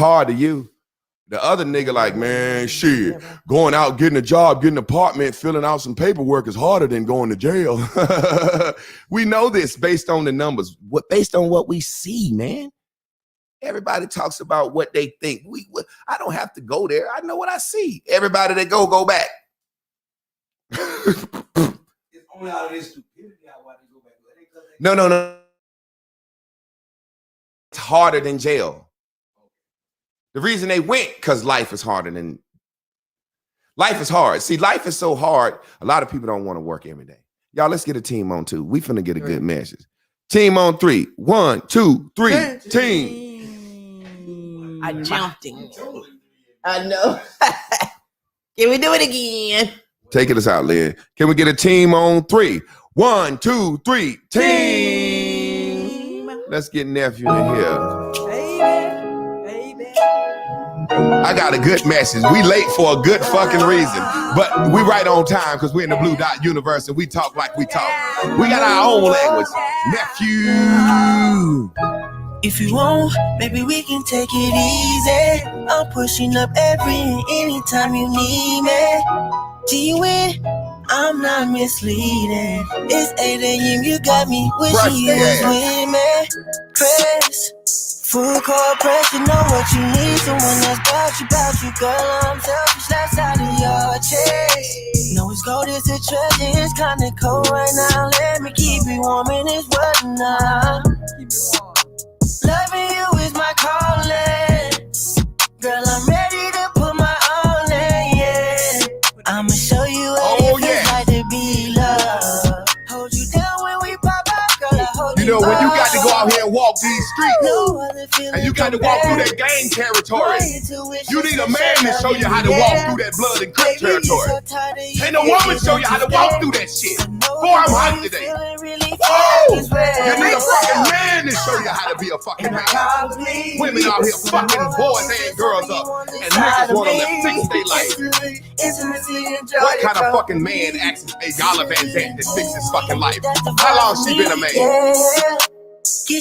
hard to you. The other nigga like, man, shit, going out, getting a job, getting an apartment, filling out some paperwork is harder than going to jail. We know this based on the numbers, based on what we see, man. Everybody talks about what they think. I don't have to go there. I know what I see. Everybody that go back. It's only out of this stupidity why they go back. No. It's harder than jail. The reason they went, because life is harder than... Life is hard. See, life is so hard, a lot of people don't want to work every day. Y'all, let's get a team on 2. We finna get a good message. Team on 3. 1, 2, 3. Team. I jumped in. I know. Can we do it again? Take us out, Lynn. Can we get a team on 3? 1, 2, 3. Team. Let's get nephew in here. I got a good message. We late for a good fucking reason, but we right on time because we're in the Blue Dot universe and we talk like we talk. We got our own language. Nephew. If you want, maybe we can take it easy. I'm pushing up every and anytime you need me. G-Win, I'm not misleading. It's 8 a.m. You got me wishing you was with me. Chris. Full core pressure, know what you need. Someone that's about you, girl. I'm selfish, that's out of your chest. No, it's gold, it's a treasure. It's kinda cold right now. Let me keep you warm in this weather now. Loving you is my calling. Girl, I'm ready to put my all in, yeah. I'ma show you what it feels like to be loved. Hold you down when we pop out, girl. I hold you. You know, when you got to go out here and walk these streets, and you got to walk through that gang territory, you need a man to show you how to walk through that blood and crip territory. Ain't no woman show you how to walk through that shit. Boy, I'm hot today. Whoa! You need a fucking man to show you how to be a fucking man. Women out here fucking boys and girls up, and niggas want to fix their life. What kind of fucking man asks a Gala Van Dant to fix his fucking life? How long she been a man? You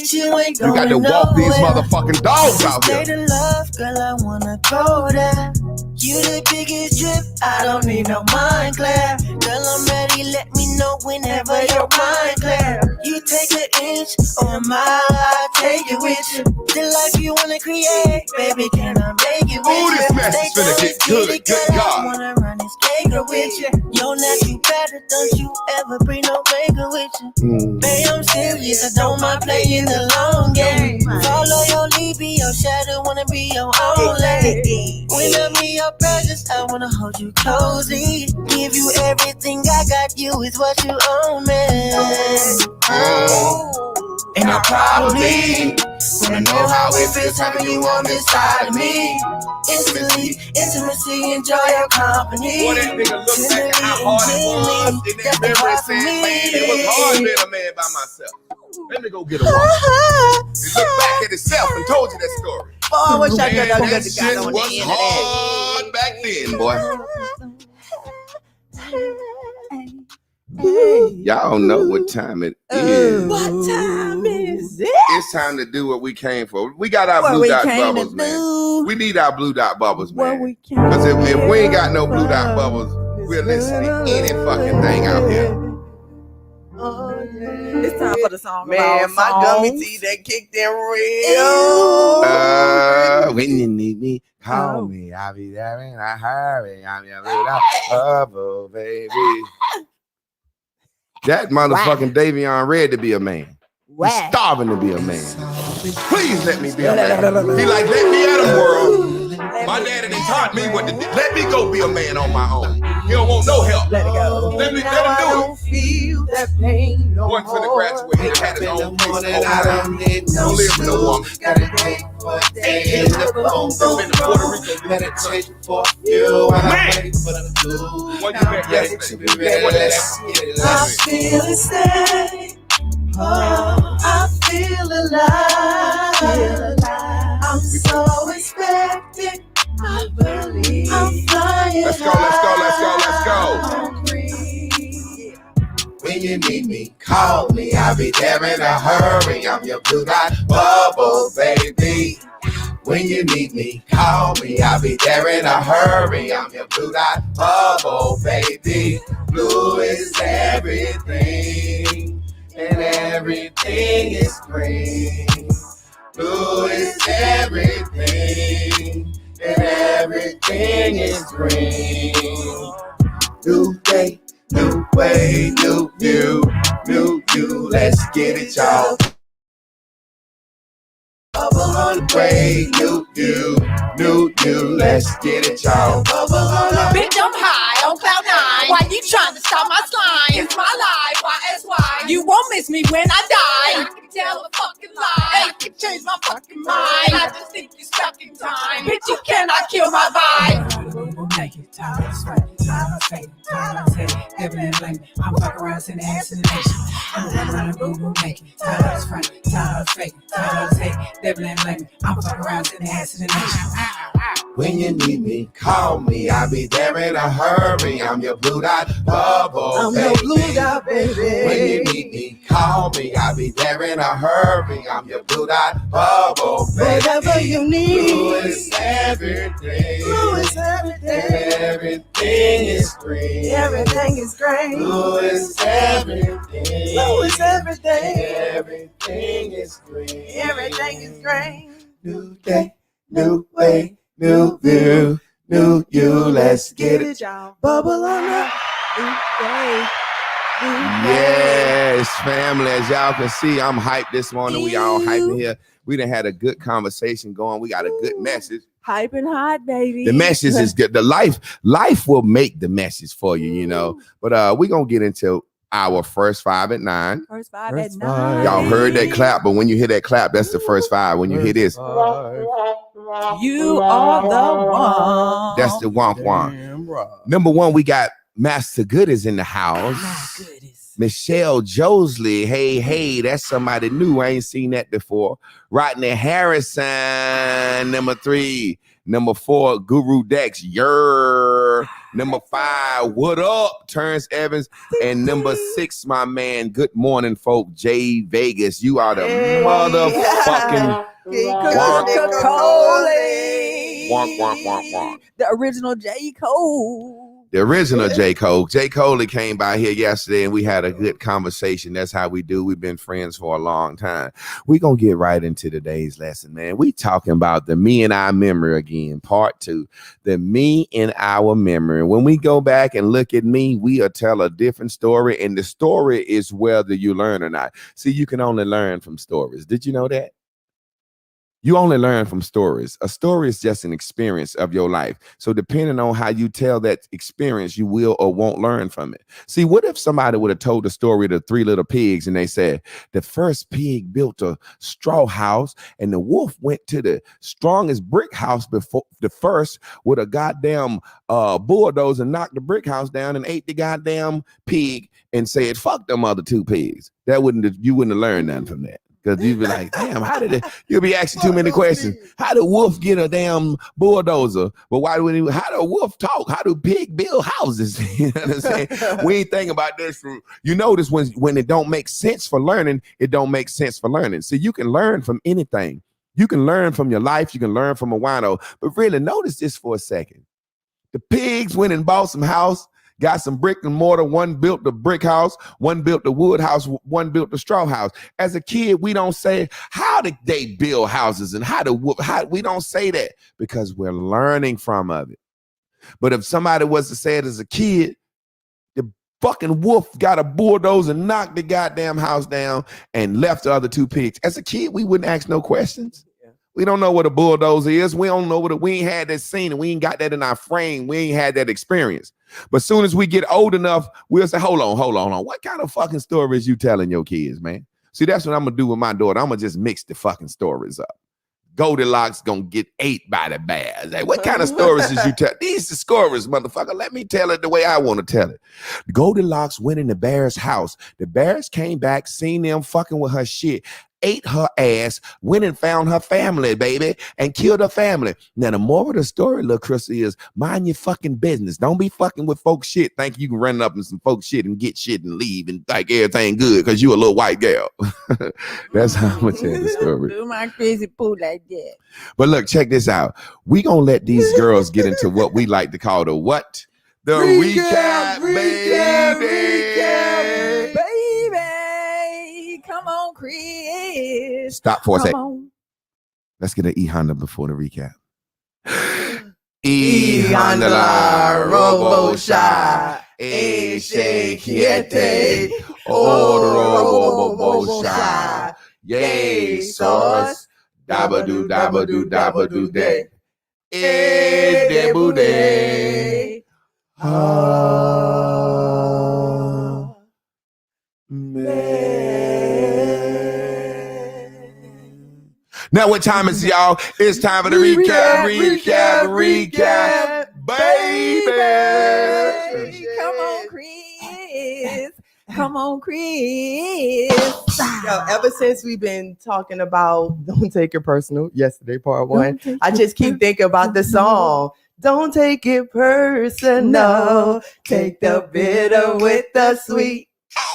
got to walk these motherfucking dogs out here. Girl, I wanna go there. You the biggest drip, I don't need no mind clear. Girl, I'm ready, let me know whenever your mind clear. You take an inch or a mile, I take it with you. The life you wanna create, baby, can I make it with you? Ooh, this message finna get good, good God. I wanna run this cake with you. Yo, now you better, don't you ever bring no baker with you. Babe, I'm serious, I don't mind playing the long game. Follow your lead, be your shadow, wanna be your own lady. When I'm in your presence, I wanna hold you closely. Give you everything I got, you is what you own, man. And I probably wanna know how it feels having you on this side of me. Intimacy, enjoy your company. Boy, that nigga looked back at how hard it was in that memory and said, man, it was hard being a man by myself. Let me go get a walk. He looked back at himself and told you that story. Oh, I wish I could have that shit was hard back then, boy. Y'all don't know what time it is. What time is it? It's time to do what we came for. We got our blue dot bubbles, man. We need our blue dot bubbles, man. Because if we ain't got no blue dot bubbles, we'll listen to any fucking thing out here. It's time for the song. Man, my gummy teeth that kicked in real. When you need me, call me. I'll be there in a hurry. I'm your blue dot bubble, baby. That motherfucking Davion ready to be a man. He's starving to be a man. Please let me be a man. He like, let me at him, world. My daddy done taught me what to do. Let me go be a man on my own. He don't want no help. Let it go. Let him do it. Feel that pain no One for the graduate, he had his own place. Don't live with no woman. Gotta take for a day in the phone. Meditate for you. I'm ready for the blue. What you bet yesterday? I feel it stay. Oh, I feel alive. I'm so expected. I believe I'm flying. Let's go. When you need me, call me. I'll be there in a hurry. I'm your blue dot bubble, baby. When you need me, call me. I'll be there in a hurry. I'm your blue dot bubble, baby. Blue is everything, and everything is green. Blue is everything, and everything is green. New day, new way, new you, new you. Let's get it, y'all. Bubble on the way, new you, let's get it, y'all. Bubble on the Bitch, I'm high on cloud nine. Why you trying to stop my slime? It's my life, YSY. You won't miss me when I die. I can tell a fucking lie. I can change my fucking mind. I just think you're stuck in time. Bitch, you cannot kill my vibe. I'm fucking around in the ass in the nation. I'm running boo boo naked. Tired of front, tired of fake, tired of fake. Devil and blame me. I'm fucking around in the ass in the nation. When you need me, call me. I'll be there in a hurry. I'm your blue dot bubble, I'm baby. your blue dot, baby. When you need me, call me. I'll be there in a hurry. I'm your blue dot bubble, baby. Whatever you need. Blue is everything. Blue is everything. Everything is green. Everything is great. Blue is everything. Blue is everything. Everything is green. Everything is great. New day, new way, new view, new you. Let's get it. y'all. Bubble on the new day. Yes, family. As y'all can see, I'm hyped this morning. We all hyped in here. We done had a good conversation going. We got a good message. Hype and hot, baby. The message is good. The life will make the message for you, you know. But we're gonna get into our first 5 at 9. First 5 at 9. Y'all heard that clap, but when you hear that clap, that's the first 5. When you hear this, You are the one. that's the womp womp. Number 1, we got Master Good is in the house. My goodness. Michelle Josley, hey, that's somebody new. I ain't seen that before. Rodney Harrison, number 3. Number 4, Guru Dex, Number 5, what up, Terrence Evans. And number 6, my man, good morning, folk, Jay Vegas. You are the motherfucking wonk. The original J. Cole. The original J. Cole. J. Cole came by here yesterday and we had a good conversation. That's how we do. We've been friends for a long time. We're going to get right into today's lesson, man. We talking about the me and our memory again, part 2. The me in our memory. When we go back and look at me, we'll tell a different story. And the story is whether you learn or not. See, you can only learn from stories. Did you know that? You only learn from stories. A story is just an experience of your life. So depending on how you tell that experience, you will or won't learn from it. See, what if somebody would have told the story of the 3 little pigs and they said, the first pig built a straw house and the wolf went to the strongest brick house before the first with a goddamn bulldozer and knocked the brick house down and ate the goddamn pig and said, fuck them other 2 pigs. You wouldn't have learned nothing from that. Because you'd be like, damn, you'll be asking too many questions. How did wolf get a damn bulldozer? But how do wolf talk? How do pig build houses? You know what I'm saying? We ain't thinking about this. You notice when it don't make sense for learning, it don't make sense for learning. So you can learn from anything. You can learn from your life. You can learn from a wino. But really, notice this for a second. The pigs went and bought some house. Got some brick and mortar. One built the brick house, one built the wood house, one built the straw house. As a kid, we don't say, how did they build houses and we don't say that because we're learning from of it. But if somebody was to say it as a kid, the fucking wolf got a bulldozer and knocked the goddamn house down and left the other 2 pigs. As a kid, we wouldn't ask no questions. We don't know what a bulldozer is. We don't know we ain't had that scene and we ain't got that in our frame. We ain't had that experience. But as soon as we get old enough, we'll say, hold on. What kind of fucking stories you telling your kids, man? See, that's what I'm going to do with my daughter. I'm going to just mix the fucking stories up. Goldilocks going to get ate by the bears. Like, what kind of stories is you tell? These are stories, motherfucker. Let me tell it the way I want to tell it. Goldilocks went in the bear's house. The bears came back, seen them fucking with her shit, ate her ass, went and found her family, baby, and killed her family. Now, the moral of the story, little Crystal, is mind your fucking business. Don't be fucking with folks shit. Think you can run up in some folks shit and get shit and leave and think everything good because you a little white girl. That's how I'm going to tell the story. Do my crazy poo like that. But look, check this out. We going to let these girls get into what we like to call the what? The recap, baby. Baby. Come on, Chris. Stop for a sec. On. Let's get an E Honda before the recap. E Honda la robo sha, e shakiete, o robo sha, yay sauce, dabba do day, e de bude. Now what time is it, y'all? It's time for the recap, baby. Come on, Chris. Come on, Chris. Yo, ever since we've been talking about Don't Take It Personal, yesterday, part one, I just keep thinking about the song. Don't take it personal. Take the bitter with the sweet.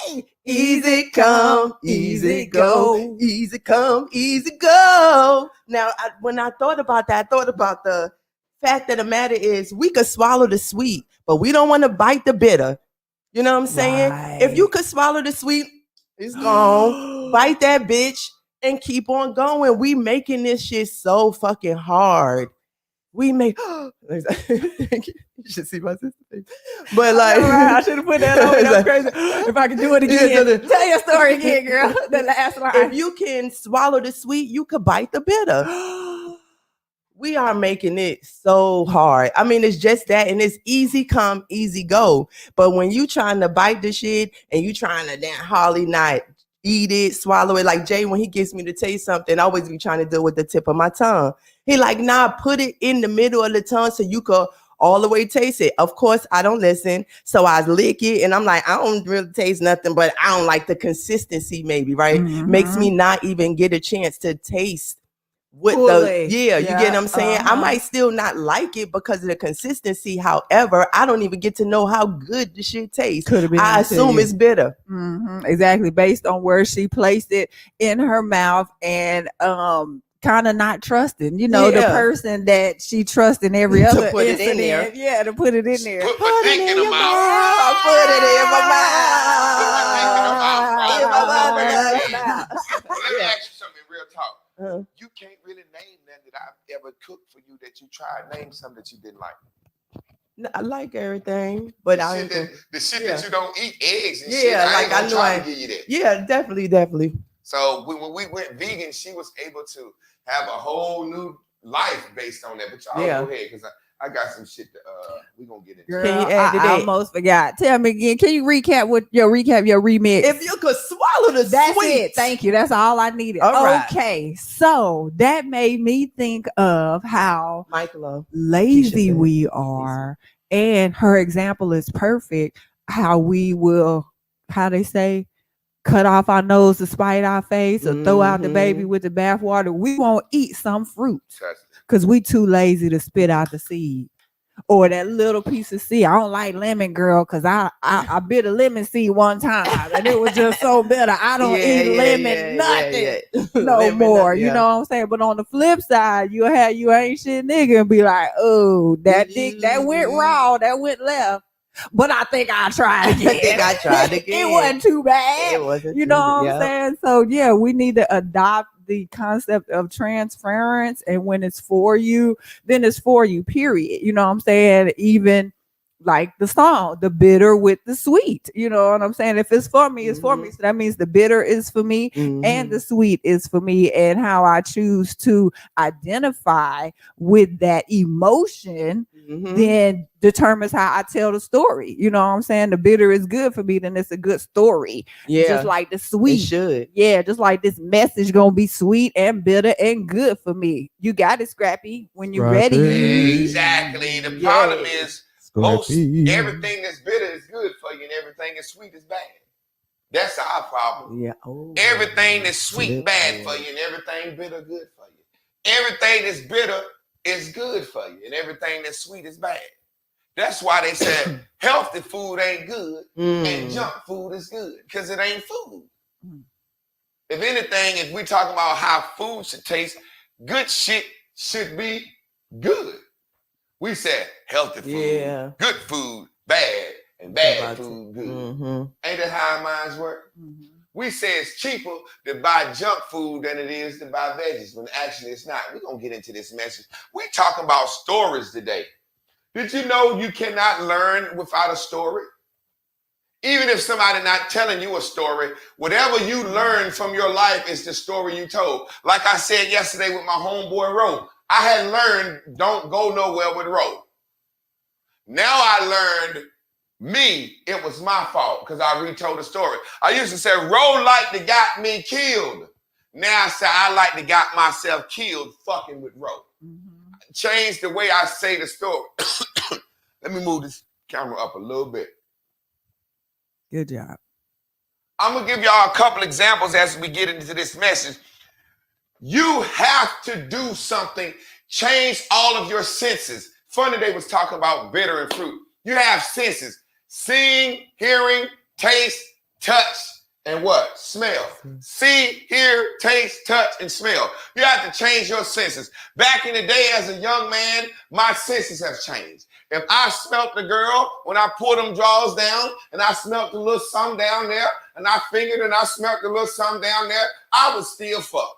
Hey, easy come, easy go. Easy come, easy go. Now, when I thought about that, I thought about the fact of the matter is we could swallow the sweet, but we don't want to bite the bitter. You know what I'm saying? Right. If you could swallow the sweet, it's gone. Bite that bitch and keep on going. We making this shit so fucking hard. We make you should see my sister face. But like I should have put that on. That's crazy. If I could do it again. Tell your story again, girl. The last line. If you can swallow the sweet, you could bite the bitter. We are making it so hard. I mean, it's just that, and it's easy come, easy go. But when you trying to bite the shit and you trying to damn Holly not eat it, swallow it, like Jay, when he gets me to taste something, I always be trying to do it with the tip of my tongue. He like, nah, put it in the middle of the tongue so you could all the way taste it. Of course, I don't listen. So I lick it and I'm like, I don't really taste nothing, but I don't like the consistency maybe, right? Mm-hmm. Makes me not even get a chance to taste with fully. you get what I'm saying? I might still not like it because of the consistency. However, I don't even get to know how good the shit tastes. I assume it's bitter. Mm-hmm. Exactly. Based on where she placed it in her mouth and kind of not trusting, the person that she trusts in every other put incident. It in there. Yeah, to put it in there. Put my dick in the mouth. Put it in my mouth. Let me ask you something real talk. You can't really name none that I've ever cooked for you that you tried. Name some that you didn't like. No, I like everything, but the shit that you don't eat, eggs and shit. I ain't gonna try to give you that. Yeah, definitely. So when we went vegan, she was able to have a whole new life based on that. But y'all go ahead because I got some shit that we gonna get into. Girl, can you add I almost forgot. Tell me again. Can you recap your remix? If you could swallow the That's sweet. it. Thank you. That's all I needed. All right. Okay. So that made me think of how lazy we are. And her example is perfect. How we will, how they say, cut off our nose to spite our face, or throw out the baby with the bathwater. We won't eat some fruit because we too lazy to spit out the seed or that little piece of seed. I don't like lemon, girl, because I bit a lemon seed one time and it was just so bitter. I don't eat lemon nothing no more. You know what I'm saying? But on the flip side, you have you ain't shit nigga and be like, oh, that dick that went raw, that went left. But I think I tried again. It wasn't too bad. It wasn't. You know what I'm saying? So yeah, we need to adopt the concept of transference, and when it's for you, then it's for you, period. You know what I'm saying? Even like the song, the bitter with the sweet. You know what I'm saying? If it's for me, it's for me. So that means the bitter is for me and the sweet is for me. And how I choose to identify with that emotion then determines how I tell the story. You know what I'm saying? The bitter is good for me, then it's a good story. Yeah. Just like the sweet. It should. Yeah, just like this message gonna be sweet and bitter and good for me. You got it, Scrappy, when you're ready. Exactly. The problem is everything that's bitter is good for you and everything that's sweet is bad. That's our problem. Yeah. Oh, Everything that's sweet bad for you, and everything bitter good for you. Everything that's bitter is good for you, and everything that's sweet is bad. That's why they said healthy food ain't good and junk food is good, because it ain't food. If anything, if we talking about how food should taste, good shit should be good. We said healthy food, good food, bad, and bad food, good. Ain't that how our minds work? We say it's cheaper to buy junk food than it is to buy veggies, when actually it's not. We're going to get into this message. We're talking about stories today. Did you know you cannot learn without a story? Even if somebody not telling you a story, whatever you learn from your life is the story you told. Like I said yesterday with my homeboy Ro, I had learned don't go nowhere with Ro. Now I learned me, it was my fault because I retold the story. I used to say, Ro like to got me killed. Now I say, I like to got myself killed fucking with Ro. Change the way I say the story. Let me move this camera up a little bit. Good job. I'm going to give y'all a couple examples as we get into this message. You have to do something, change all of your senses. Funny, they was talking about bitter and fruit. You have senses. Seeing, hearing, taste, touch, and what? Smell. See, hear, taste, touch, and smell. You have to change your senses. Back in the day as a young man, my senses have changed. If I smelt the girl, when I pulled them drawers down, and I smelt the little something down there, and I fingered and I smelt the little something down there, I would still fuck.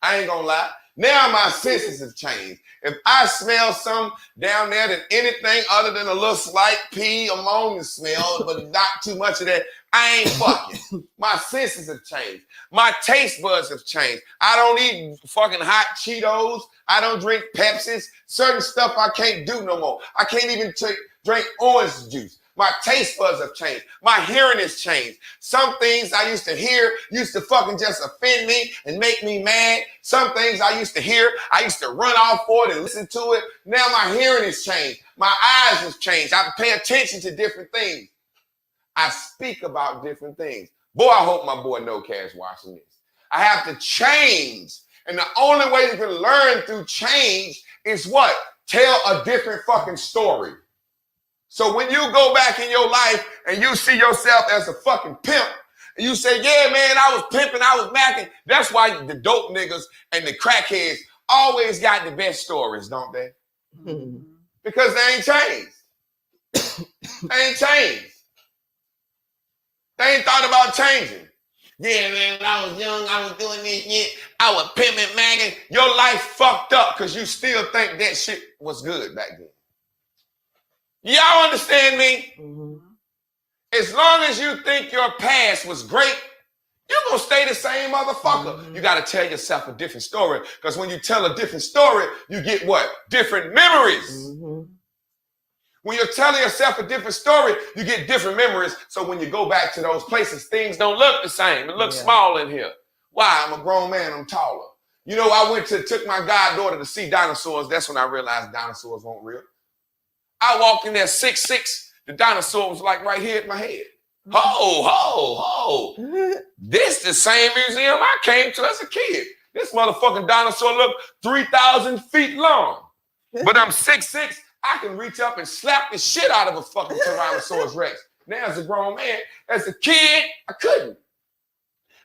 I ain't gonna lie. Now my senses have changed. If I smell something down there than anything other than a little slight pee ammonia smell, but not too much of that, I ain't fucking. My senses have changed. My taste buds have changed. I don't eat fucking hot Cheetos. I don't drink Pepsis. Certain stuff I can't do no more. I can't even drink orange juice. My taste buds have changed. My hearing has changed. Some things I used to hear used to fucking just offend me and make me mad. Some things I used to hear, I used to run off for it and listen to it. Now my hearing has changed. My eyes have changed. I pay attention to different things. I speak about different things. Boy, I hope my boy No Cash watching this. I have to change. And the only way you can learn through change is what? Tell a different fucking story. So when you go back in your life and you see yourself as a fucking pimp, and you say, yeah, man, I was pimping, I was macking. That's why the dope niggas and the crackheads always got the best stories, don't they? Because they ain't changed. They ain't changed. They ain't thought about changing. Yeah, man, when I was young, I was doing this shit. I was pimping, macking. Your life fucked up because you still think that shit was good back then. Y'all understand me? As long as you think your past was great, you're going to stay the same motherfucker. You got to tell yourself a different story, because when you tell a different story, you get what? Different memories. When you're telling yourself a different story, you get different memories. So when you go back to those places, things don't look the same. It looks small in here. Why? I'm a grown man. I'm taller. You know, I took my goddaughter to see dinosaurs. That's when I realized dinosaurs weren't real. I walked in there 6'6". The dinosaur was like right here at my head. Ho. This the same museum I came to as a kid. This motherfucking dinosaur looked 3,000 feet long. But I'm 6'6". I can reach up and slap the shit out of a fucking Tyrannosaurus Rex. Now as a grown man, as a kid, I couldn't.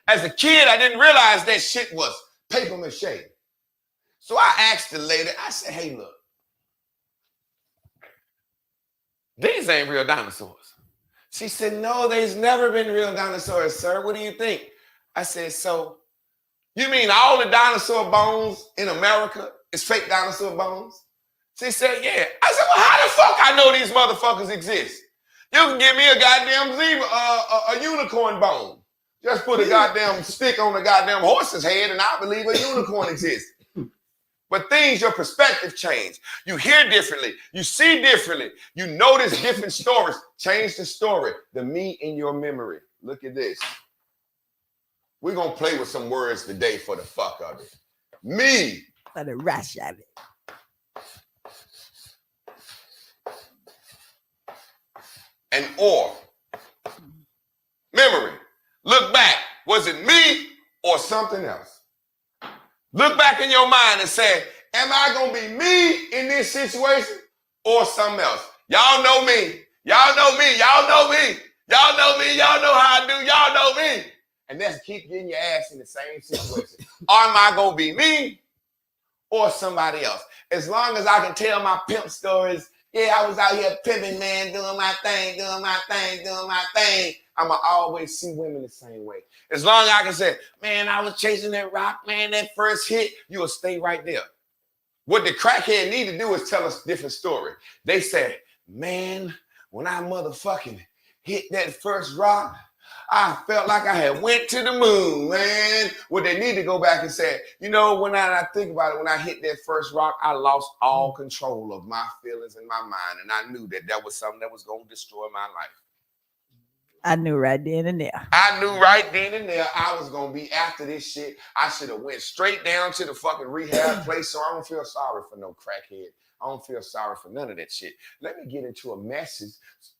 As a kid, I didn't realize that shit was paper mache. So I asked the lady, I said, hey, look. These ain't real dinosaurs. She said, no, there's never been real dinosaurs, sir. What do you think? I said, so you mean all the dinosaur bones in America is fake dinosaur bones? She said, yeah. I said, well, how the fuck I know these motherfuckers exist? You can give me a goddamn zebra, a unicorn bone. Just put a goddamn stick on the goddamn horse's head and I believe a unicorn exists. But things, your perspective change. You hear differently. You see differently. You notice different stories. Change the story. The me in your memory. Look at this. We're going to play with some words today for the fuck of it. Me. For the rush of it. And or. Memory. Was it me or something else? Look back in your mind and say, am I going to be me in this situation or something else? Y'all know me. Y'all know me. Y'all know me. Y'all know me. Y'all know how I do. Y'all know me. And that's keep getting your ass in the same situation. Am I going to be me or somebody else? As long as I can tell my pimp stories, yeah, I was out here pimping, man, doing my thing, doing my thing, doing my thing. I'ma always see women the same way. As long as I can say, man, I was chasing that rock, man, that first hit, you'll stay right there. What the crackhead need to do is tell us a different story. They say, man, when I motherfucking hit that first rock, I felt like I had went to the moon, man. What they need to go back and say, you know, when I think about it, when I hit that first rock, I lost all control of my feelings and my mind. And I knew that that was something that was going to destroy my life. I knew right then and there. I knew right then and there I was going to be after this shit. I should have went straight down to the fucking rehab place, so I don't feel sorry for no crackhead. I don't feel sorry for none of that shit. Let me get into a message,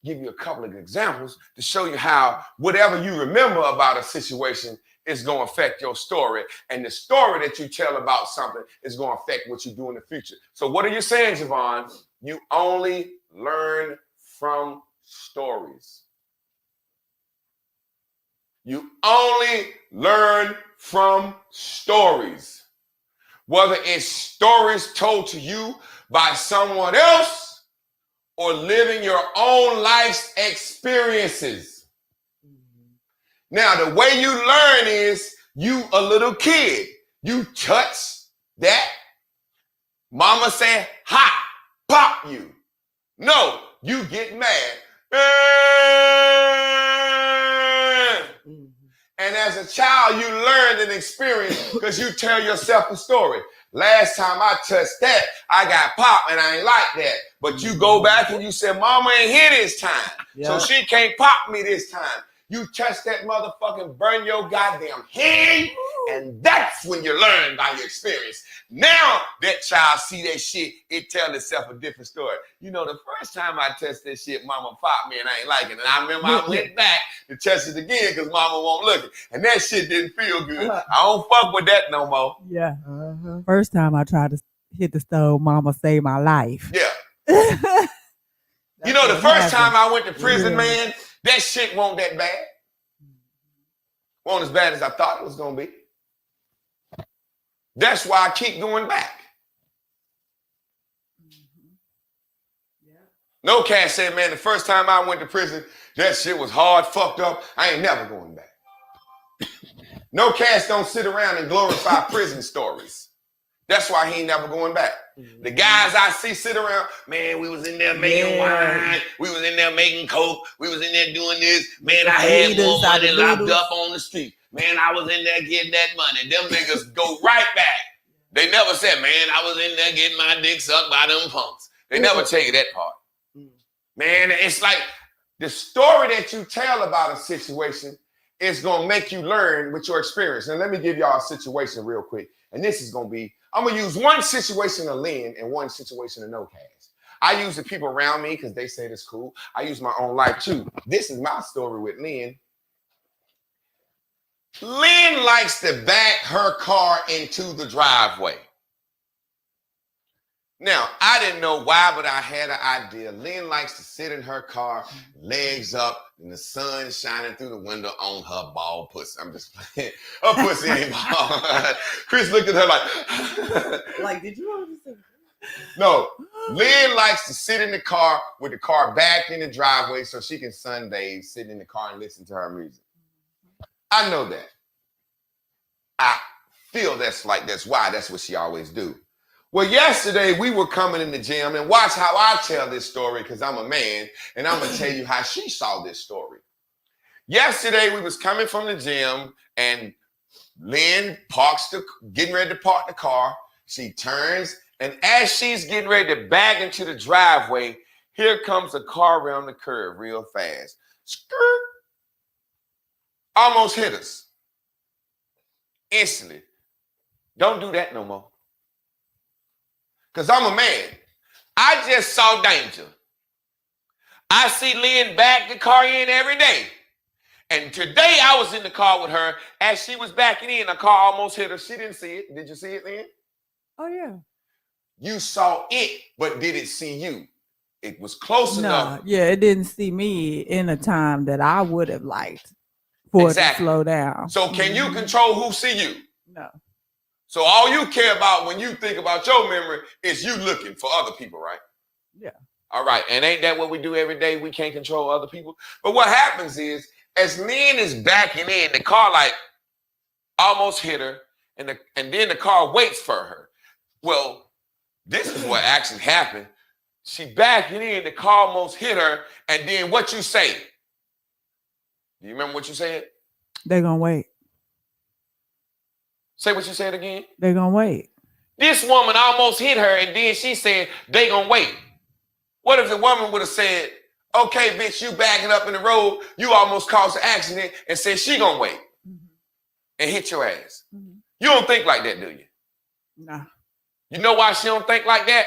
give you a couple of examples to show you how whatever you remember about a situation is going to affect your story. And the story that you tell about something is going to affect what you do in the future. So what are you saying, Javon? You only learn from stories. You only learn from stories. Whether it's stories told to you by someone else or living your own life's experiences. Now, the way you learn is you a little kid. You touch that. Mama say, hot, pop you. No, you get mad. And as a child, you learned and experienced because you tell yourself a story. Last time I touched that, I got popped and I ain't like that. But you go back and you say, Mama ain't here this time. So she can't pop me this time. You touch that motherfucking burn your goddamn hand. And that's when you learn by your experience. Now that child see that shit, it tell itself a different story. You know, the first time I touched that shit, Mama popped me and I ain't like it. And I remember I went back to touch it again because Mama won't look it. And that shit didn't feel good. I don't fuck with that no more. Yeah. First time I tried to hit the stove, Mama saved my life. Yeah. You know, the first time I went to prison, man, that shit wasn't that bad. Wasn't as bad as I thought it was going to be. That's why I keep going back. No cat said, man, the first time I went to prison, that shit was hard, fucked up. I ain't never going back. No cats don't sit around and glorify prison stories. That's why he ain't never going back. The guys I see sit around, man, we was in there making wine. We was in there making coke. We was in there doing this. Man, I had more money locked up on the street. Man, I was in there getting that money. Them niggas go right back. They never said, man, I was in there getting my dick sucked by them punks. They never tell you that part. Man, it's like the story that you tell about a situation is going to make you learn with your experience. Now, let me give y'all a situation real quick. And this is going to be, I'm going to use one situation of Lynn and one situation of No Cash. I use the people around me because they say it's cool. I use my own life too. This is my story with Lynn. Lynn likes to back her car into the driveway. Now, I didn't know why, but I had an idea. Lynn likes to sit in her car, legs up, and the sun shining through the window on her bald pussy. I'm just playing. Her pussy ain't bald. Chris looked at her like, did you want to say? No. Lynn likes to sit in the car with the car back in the driveway so she can sunbathe, sit in the car and listen to her music. I know that. I feel that's why that's what she always do. Well, yesterday we were coming in the gym and watch how I tell this story because I'm a man and I'm going to tell you how she saw this story. Yesterday we was coming from the gym and Lynn getting ready to park the car. She turns and as she's getting ready to back into the driveway, here comes a car around the curve real fast. Skirt. Almost hit us. Instantly. Don't do that no more. Because I'm a man. I just saw danger. I see Lynn back the car in every day. And today I was in the car with her. As she was backing in, a car almost hit her. She didn't see it. Did you see it then? Oh, yeah. You saw it, but did it see you? It was close enough. Yeah, it didn't see me in a time that I would have liked for it to slow down. So can you control who see you? No. So all you care about when you think about your memory is you looking for other people, right? Yeah. All right. And ain't that what we do every day? We can't control other people. But what happens is, as Lynn is backing in, the car like almost hit her, and then the car waits for her. Well, this is what actually happened. She backing in, the car almost hit her, and then what you say? Do you remember what you said? They're gonna wait. Say what you said again. They're gonna wait. This woman almost hit her, and then she said, they gonna wait. What if the woman would have said, okay, bitch, you backing up in the road, you almost caused an accident, and said she gonna wait and hit your ass. You don't think like that, do you? Nah. You know why she don't think like that?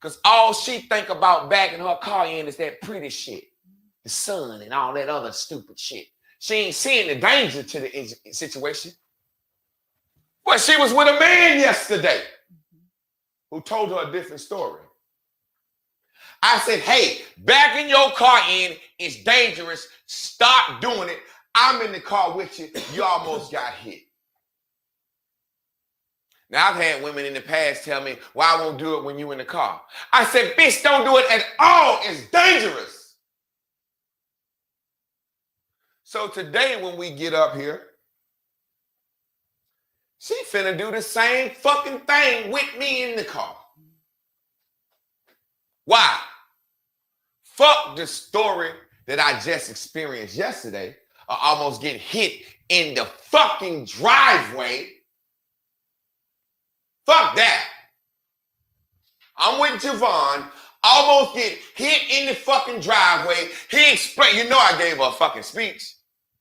Because all she think about backing her car in is that pretty shit. The sun and all that other stupid shit. She ain't seeing the danger to the situation. But she was with a man yesterday who told her a different story. I said, hey, backing your car in is dangerous. Stop doing it. I'm in the car with you. You almost got hit. Now, I've had women in the past tell me, well, I won't do it when you in the car. I said, bitch, don't do it at all. It's dangerous. So today when we get up here, she finna do the same fucking thing with me in the car. Why? Fuck the story that I just experienced yesterday. I almost get hit in the fucking driveway. Fuck that. I'm with Javon. Almost get hit in the fucking driveway. He explained, you know I gave her a fucking speech.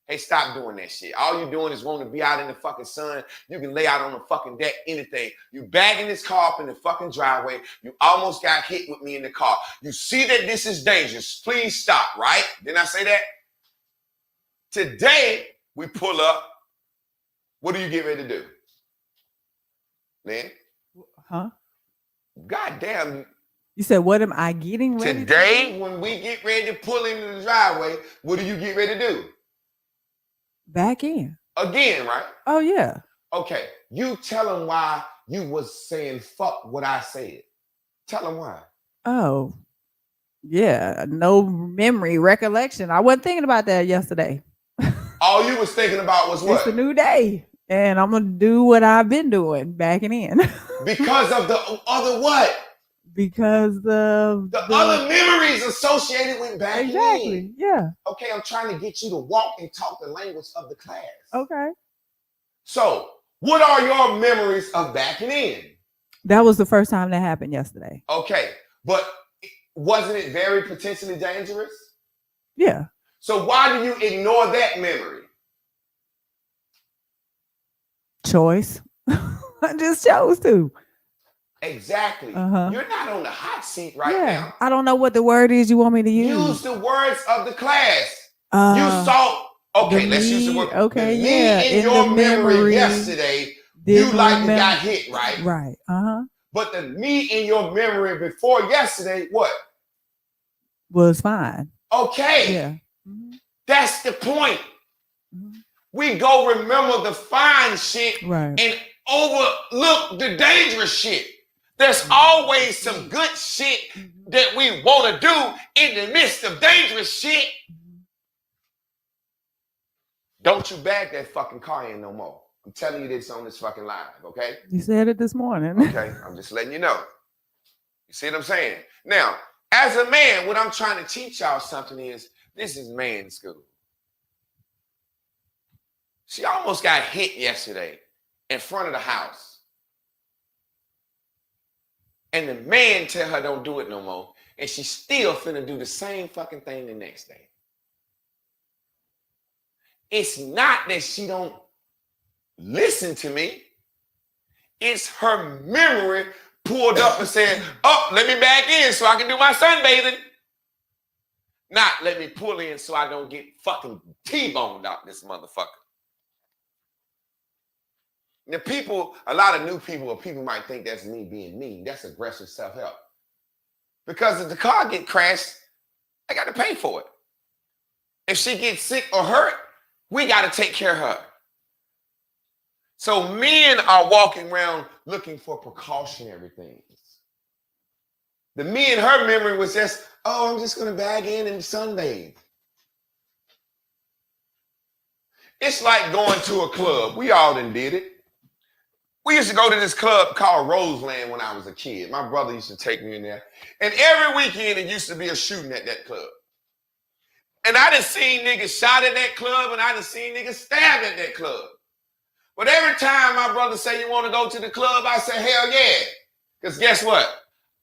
Hey, stop doing that shit. All you doing is wanting to be out in the fucking sun. You can lay out on the fucking deck, anything. You bagging this car up in the fucking driveway. You almost got hit with me in the car. You see that this is dangerous. Please stop, right? Didn't I say that? Today, we pull up. What do you get ready to do? Lynn? Huh? Goddamn. You said, what am I getting ready Today, to do? when we get ready to pull into the driveway, what do you get ready to do? Back in. Again, right? Oh, yeah. Okay. You tell him why you was saying fuck what I said. Tell him why. Oh, yeah. No memory, recollection. I wasn't thinking about that yesterday. All you was thinking about was what? It's a new day. And I'm going to do what I've been doing, backing in. Because of the other what? Because of the other memories associated with backing in. Exactly, yeah. Okay, I'm trying to get you to walk and talk the language of the class. Okay. So, what are your memories of backing in? That was the first time that happened yesterday. Okay, but wasn't it very potentially dangerous? Yeah. So why do you ignore that memory? Choice. I just chose to. Exactly. Uh-huh. You're not on the hot seat right now. I don't know what the word is you want me to use. Use the words of the class. You saw. Okay, let's use the word. Okay, the me in your memory yesterday, you likely got hit, right? Right. Uh-huh. But the me in your memory before yesterday, what? Was fine. Okay. Yeah. That's the point. We go remember the fine shit and overlook the dangerous shit. There's always some good shit that we want to do in the midst of dangerous shit. Don't you bag that fucking car in no more. I'm telling you this on this fucking live, okay? You said it this morning. Okay, I'm just letting you know. You see what I'm saying? Now, as a man, what I'm trying to teach y'all something is, this is man school. She almost got hit yesterday in front of the house. And the man tell her don't do it no more. And she still finna do the same fucking thing the next day. It's not that she don't listen to me. It's her memory pulled up and said, oh, let me back in so I can do my sunbathing. Not let me pull in so I don't get fucking T-boned out this motherfucker. Now people, a lot of new people or people might think that's me being mean. That's aggressive self-help. Because if the car get crashed, I got to pay for it. If she gets sick or hurt, we got to take care of her. So men are walking around looking for precautionary things. The me in her memory was just, oh, I'm just going to bag in and sunbathe. It's like going to a club. We all done did it. We used to go to this club called Roseland when I was a kid. My brother used to take me in there. And every weekend it used to be a shooting at that club. And I done seen niggas shot at that club and I done seen niggas stabbed at that club. But every time my brother say, you want to go to the club, I say, hell yeah. Because guess what?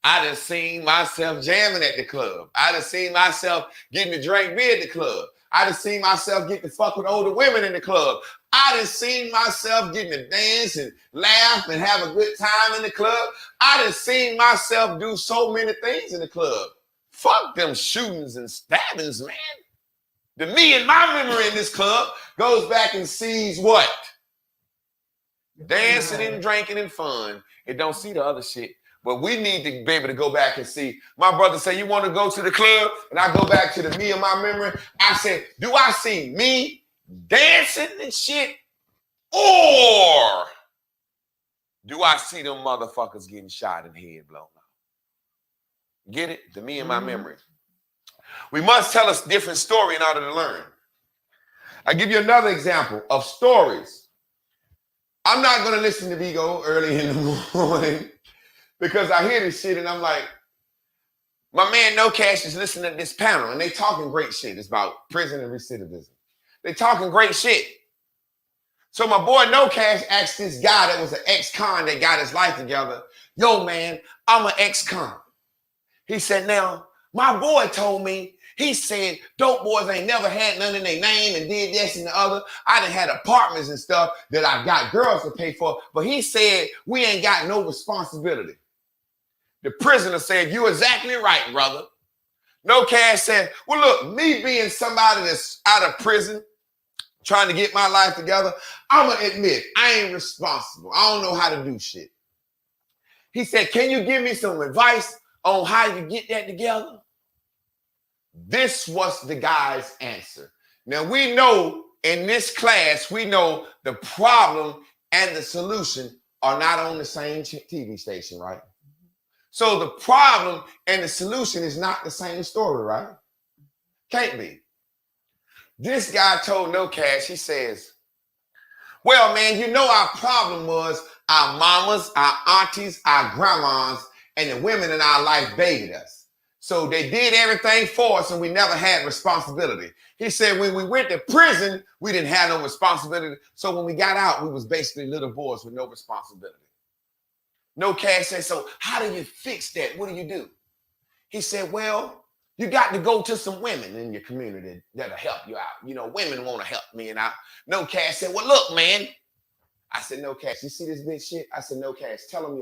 I done seen myself jamming at the club. I done seen myself getting to drink beer at the club. I done seen myself getting to fuck with older women in the club. I done seen myself getting to dance and laugh and have a good time in the club. I done seen myself do so many things in the club. Fuck them shootings and stabbings, man. The me in my memory in this club goes back and sees what? Dancing and drinking and fun. It don't see the other shit. But we need to be able to go back and see. My brother say, you want to go to the club? And I go back to the me in my memory. I say, do I see me dancing and shit? Or do I see them motherfuckers getting shot and head blown out? Get it? The me in my memory. We must tell a different story in order to learn. I give you another example of stories. I'm not going to listen to Vigo early in the morning because I hear this shit and I'm like, my man No Cash is listening to this panel and they talking great shit. It's about prison and recidivism. They talking great shit. So my boy No Cash asked this guy that was an ex-con that got his life together, yo man, I'm an ex-con. He said, now, my boy told me, he said, dope boys ain't never had none in their name and did this and the other. I done had apartments and stuff that I got girls to pay for, but he said, we ain't got no responsibility. The prisoner said, you exactly right, brother. No Cash said, well, look, me being somebody that's out of prison, trying to get my life together, I'm going to admit, I ain't responsible. I don't know how to do shit. He said, can you give me some advice on how you get that together? This was the guy's answer. Now we know in this class, we know the problem and the solution are not on the same TV station, right? So the problem and the solution is not the same story, right? Can't be. This guy told No Cash, he says, well, man, you know our problem was our mamas, our aunties, our grandmas, and the women in our life babied us. So they did everything for us and we never had responsibility. He said when we went to prison, we didn't have no responsibility. So when we got out, we was basically little boys with no responsibility. No Cash said, so how do you fix that? What do you do? He said, well, you got to go to some women in your community that'll help you out. You know, women want to help me and out. No Cash said, well, look, man. I said, No Cash, you see this bitch shit? I said, No Cash, tell him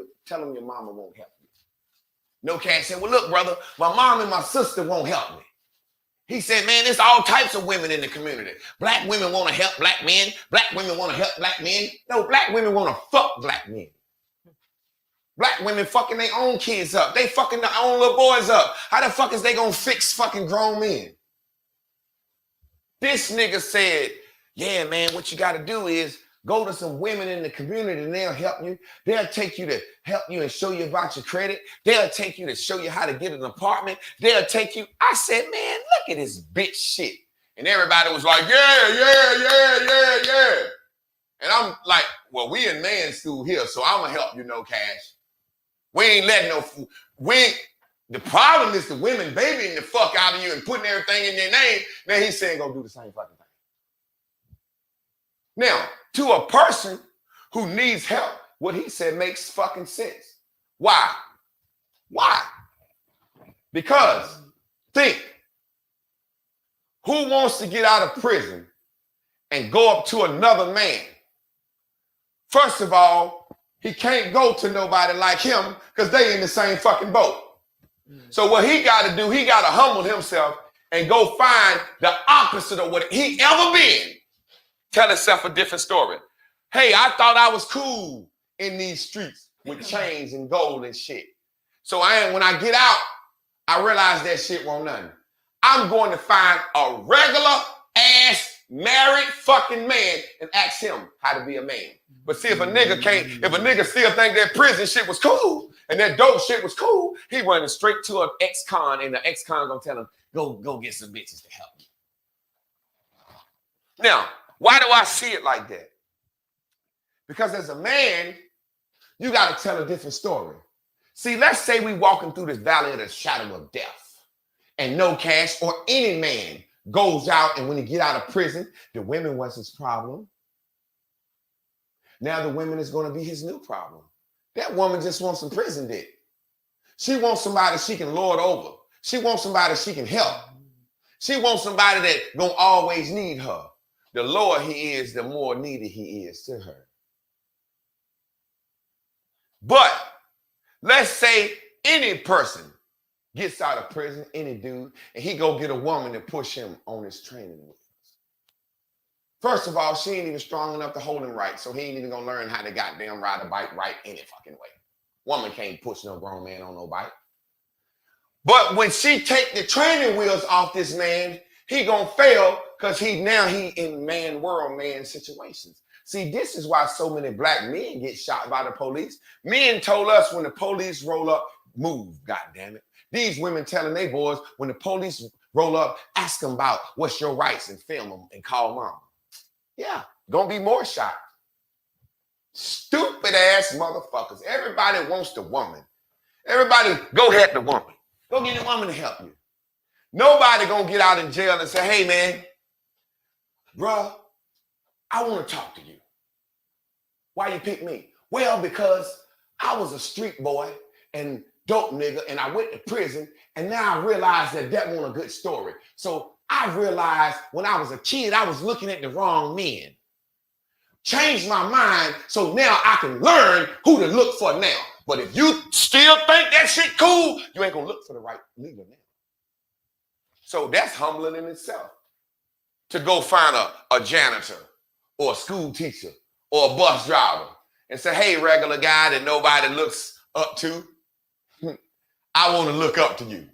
your mama won't help you. No Cash said, well, look, brother, my mom and my sister won't help me. He said, man, there's all types of women in the community. Black women want to help black men. Black women want to help black men. No, black women want to fuck black men. Black women fucking their own kids up. They fucking their own little boys up. How the fuck is they gonna fix fucking grown men? This nigga said, yeah, man, what you gotta do is go to some women in the community and they'll help you. They'll take you to help you and show you about your credit. They'll take you to show you how to get an apartment. They'll take you. I said, man, look at this bitch shit. And everybody was like, yeah. And I'm like, well, we in man school here, so I'm gonna help you, No Cash. We ain't letting the problem is the women babying the fuck out of you and putting everything in their name. Now he's saying go do the same fucking thing. Now, to a person who needs help, what he said makes fucking sense. Why? Because think, who wants to get out of prison and go up to another man? First of all, he can't go to nobody like him because they in the same fucking boat. So what he got to do, he got to humble himself and go find the opposite of what he ever been. Tell himself a different story. Hey, I thought I was cool in these streets with chains and gold and shit. So when I get out, I realize that shit won't nothing. I'm going to find a regular ass married fucking man and ask him how to be a man. But see, if a nigga still think that prison shit was cool and that dope shit was cool, he running straight to an ex-con and the ex-con gonna tell him, go get some bitches to help you. Now, why do I see it like that? Because as a man, you got to tell a different story. See, let's say we walking through this valley of the shadow of death and no cash, or any man goes out and when he get out of prison, the women was his problem. Now the women is going to be his new problem. That woman just wants some prison dick. She wants somebody she can lord over. She wants somebody she can help. She wants somebody that gonna always need her. The lower he is, the more needed he is to her. But let's say any person gets out of prison, any dude, and he go get a woman to push him on his training wheels. First of all, she ain't even strong enough to hold him right, so he ain't even gonna learn how to goddamn ride a bike right any fucking way. Woman can't push no grown man on no bike. But when she take the training wheels off this man, he gonna fail because he in man world, man situations. See, this is why so many black men get shot by the police. Men told us when the police roll up, move, goddammit. These women telling they boys, when the police roll up, ask them about what's your rights and film them and call mom. Yeah, gonna be more shot. Stupid ass motherfuckers. Everybody wants the woman. Everybody go help the woman. Go get the woman to help you. Nobody gonna get out in jail and say, hey man, bruh, I want to talk to you. Why you pick me? Well, because I was a street boy and dope nigga and I went to prison and now I realized that wasn't a good story. So I realized when I was a kid, I was looking at the wrong men. Changed my mind so now I can learn who to look for now. But if you still think that shit cool, you ain't gonna look for the right leader now. So that's humbling in itself. To go find a janitor or a school teacher or a bus driver and say, hey, regular guy that nobody looks up to, I want to look up to you.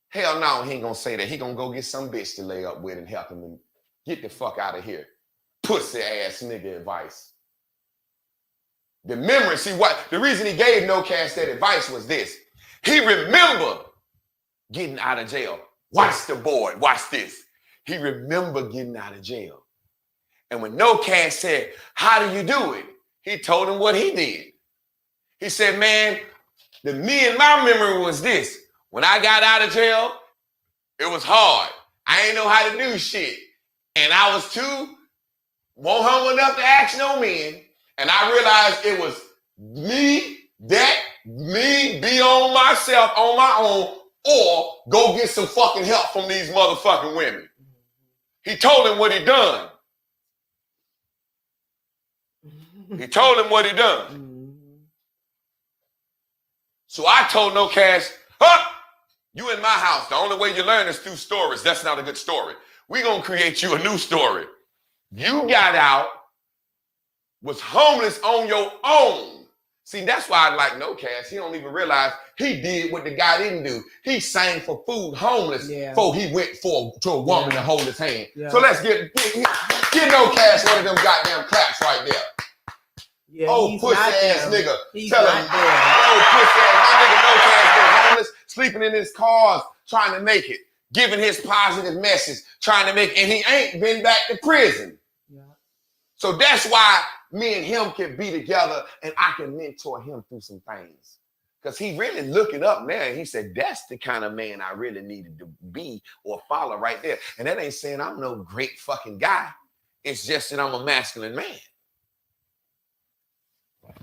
Hell no, he ain't gonna say that. He gonna go get some bitch to lay up with and help him and get the fuck out of here. Pussy ass nigga advice. The memory, see what, the reason he gave No Cash that advice was this. He remembered getting out of jail. Watch the board, watch this. He remembered getting out of jail. And when No Cash said, how do you do it? He told him what he did. He said, man, me and my memory was this. When I got out of jail, it was hard. I ain't know how to do shit. And I was too won't humble enough to ask no men. And I realized it was me be on myself, on my own, or go get some fucking help from these motherfucking women. He told him what he done. He told him what he done. So I told No Cash, you in my house. The only way you learn is through stories. That's not a good story. We're going to create you a new story. You got out, was homeless on your own. See, that's why I like No Cash. He don't even realize he did what the guy didn't do. He sang for food homeless before he went to a woman to hold his hand. Yeah. So let's get No Cash one of them goddamn claps right there. Yeah, oh, pussy ass nigga. Tell him, oh, pussy ass, my nigga No Cash been homeless, sleeping in his cars, trying to make it, giving his positive message, trying to make it, and he ain't been back to prison. Yeah. So that's why me and him can be together and I can mentor him through some things. Because he really looking up now and he said, that's the kind of man I really needed to be or follow right there. And that ain't saying I'm no great fucking guy. It's just that I'm a masculine man.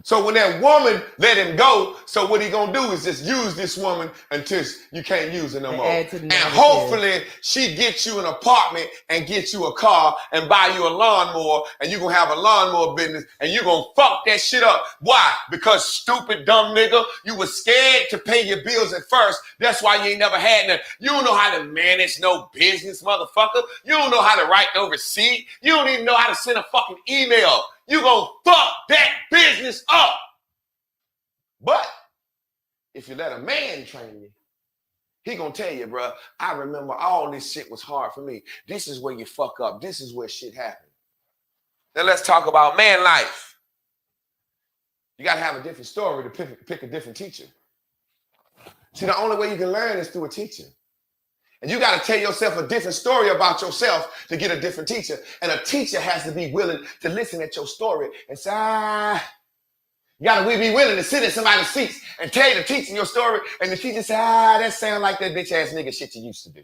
So when that woman let him go, so what he gonna do is just use this woman until you can't use her no more. And hopefully she gets you an apartment and gets you a car and buy you a lawnmower, and you gonna have a lawnmower business and you gonna fuck that shit up. Why? Because stupid dumb nigga, you was scared to pay your bills at first. That's why you ain't never had none. You don't know how to manage no business, motherfucker. You don't know how to write no receipt. You don't even know how to send a fucking email. You gonna fuck that business up. But if you let a man train you, he gonna tell you, bro, I remember all this shit was hard for me. This is where you fuck up. This is where shit happened. Now let's talk about man life. You gotta have a different story to pick a different teacher. See, the only way you can learn is through a teacher. And you got to tell yourself a different story about yourself to get a different teacher. And a teacher has to be willing to listen at your story and say, you got to be willing to sit in somebody's seats and tell the teacher your story. And the teacher say, that sound like that bitch ass nigga shit you used to do.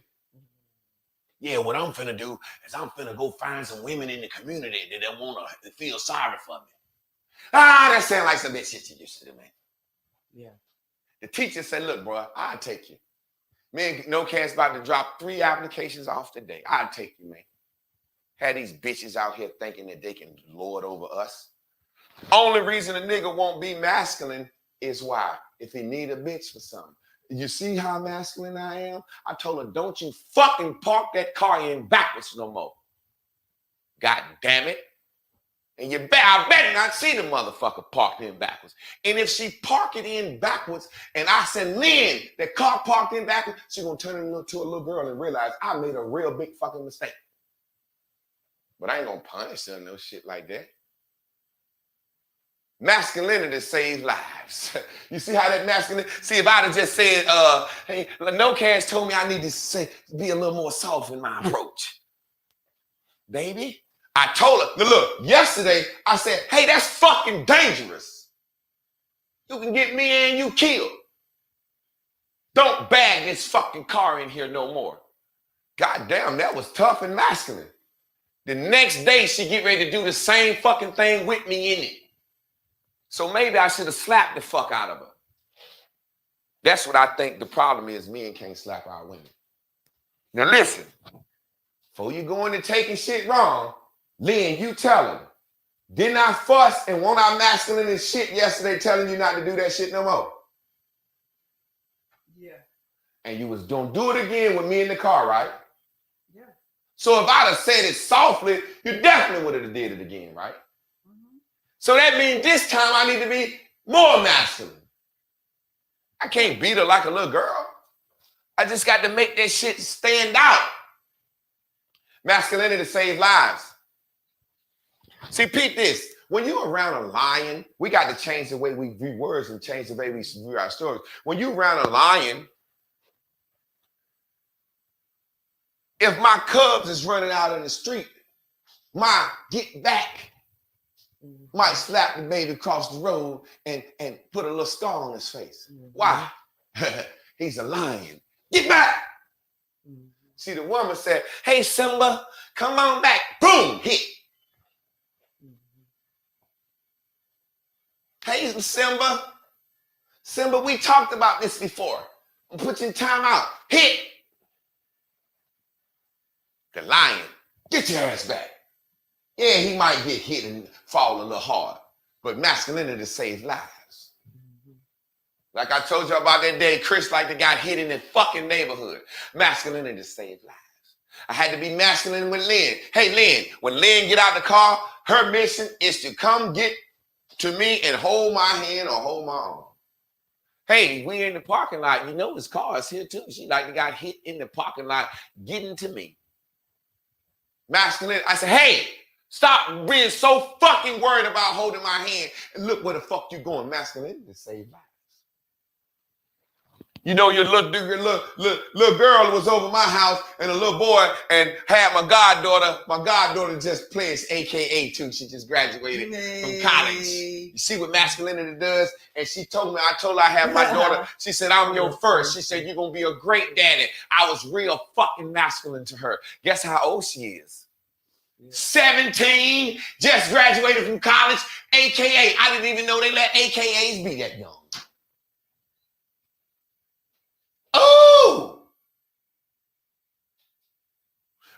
Yeah, what I'm finna do is I'm finna go find some women in the community that don't want to feel sorry for me. That sound like some bitch shit you used to do, man. Yeah. The teacher said, look, bro, I'll take you. Man, No Cash about to drop 3 applications off today. I'll take you, man. Had these bitches out here thinking that they can lord over us. Only reason a nigga won't be masculine is why? If he need a bitch for something. You see how masculine I am? I told her, don't you fucking park that car in backwards no more. God damn it. And I better not see the motherfucker parked in backwards. And if she park it in backwards, and I said, Lynn, that car parked in backwards, she gonna turn into a little girl and realize I made a real big fucking mistake. But I ain't gonna punish her no shit like that. Masculinity saves lives. You see how that masculinity? See, if I'd have just said, hey, No Cash told me I need to be a little more soft in my approach. Baby. I told her, look, yesterday I said, hey, that's fucking dangerous. You can get me and you killed. Don't bag this fucking car in here no more. God damn, that was tough and masculine. The next day she get ready to do the same fucking thing with me in it. So maybe I should have slapped the fuck out of her. That's what I think the problem is. Men can't slap our women. Now listen, before you go into taking shit wrong, Lynn, you tell him, didn't I fuss and want our masculine and shit yesterday telling you not to do that shit no more? Yeah. And you was gonna do it again with me in the car, right? Yeah. So if I'd have said it softly, you definitely would have did it again, right? Mm-hmm. So that means this time I need to be more masculine. I can't beat her like a little girl. I just got to make that shit stand out. Masculinity saves lives. See, peep this. When you're around a lion, we got to change the way we view words and change the way we view our stories. When you're around a lion, if my cubs is running out in the street, my get back might slap the baby across the road and put a little scar on his face. Why? He's a lion. Get back. See, the woman said, hey, Simba, come on back. Boom, hit. Hey, Simba. Simba, we talked about this before. Put your time out. Hit. The lion, get your ass back. Yeah, he might get hit and fall a little hard, but masculinity saves lives. Like I told you about that day, Chris like the guy hit in the fucking neighborhood. Masculinity saves lives. I had to be masculine with Lynn. Hey, Lynn, when Lynn get out the car, her mission is to come get to me and hold my hand or hold my arm. Hey, we in the parking lot. You know his car is here too. She like the guy hit in the parking lot getting to me. Masculine. I said, hey, stop being so fucking worried about holding my hand and look where the fuck you going. Masculinity save lives. You know, your little girl was over my house and a little boy and had my goddaughter. My goddaughter just plays AKA too. She just graduated from college. You see what masculinity does? And she told me, I told her I have my daughter. She said, I'm your first. She said, you're going to be a great daddy. I was real fucking masculine to her. Guess how old she is? 17, just graduated from college, AKA. I didn't even know they let AKAs be that young. Oh!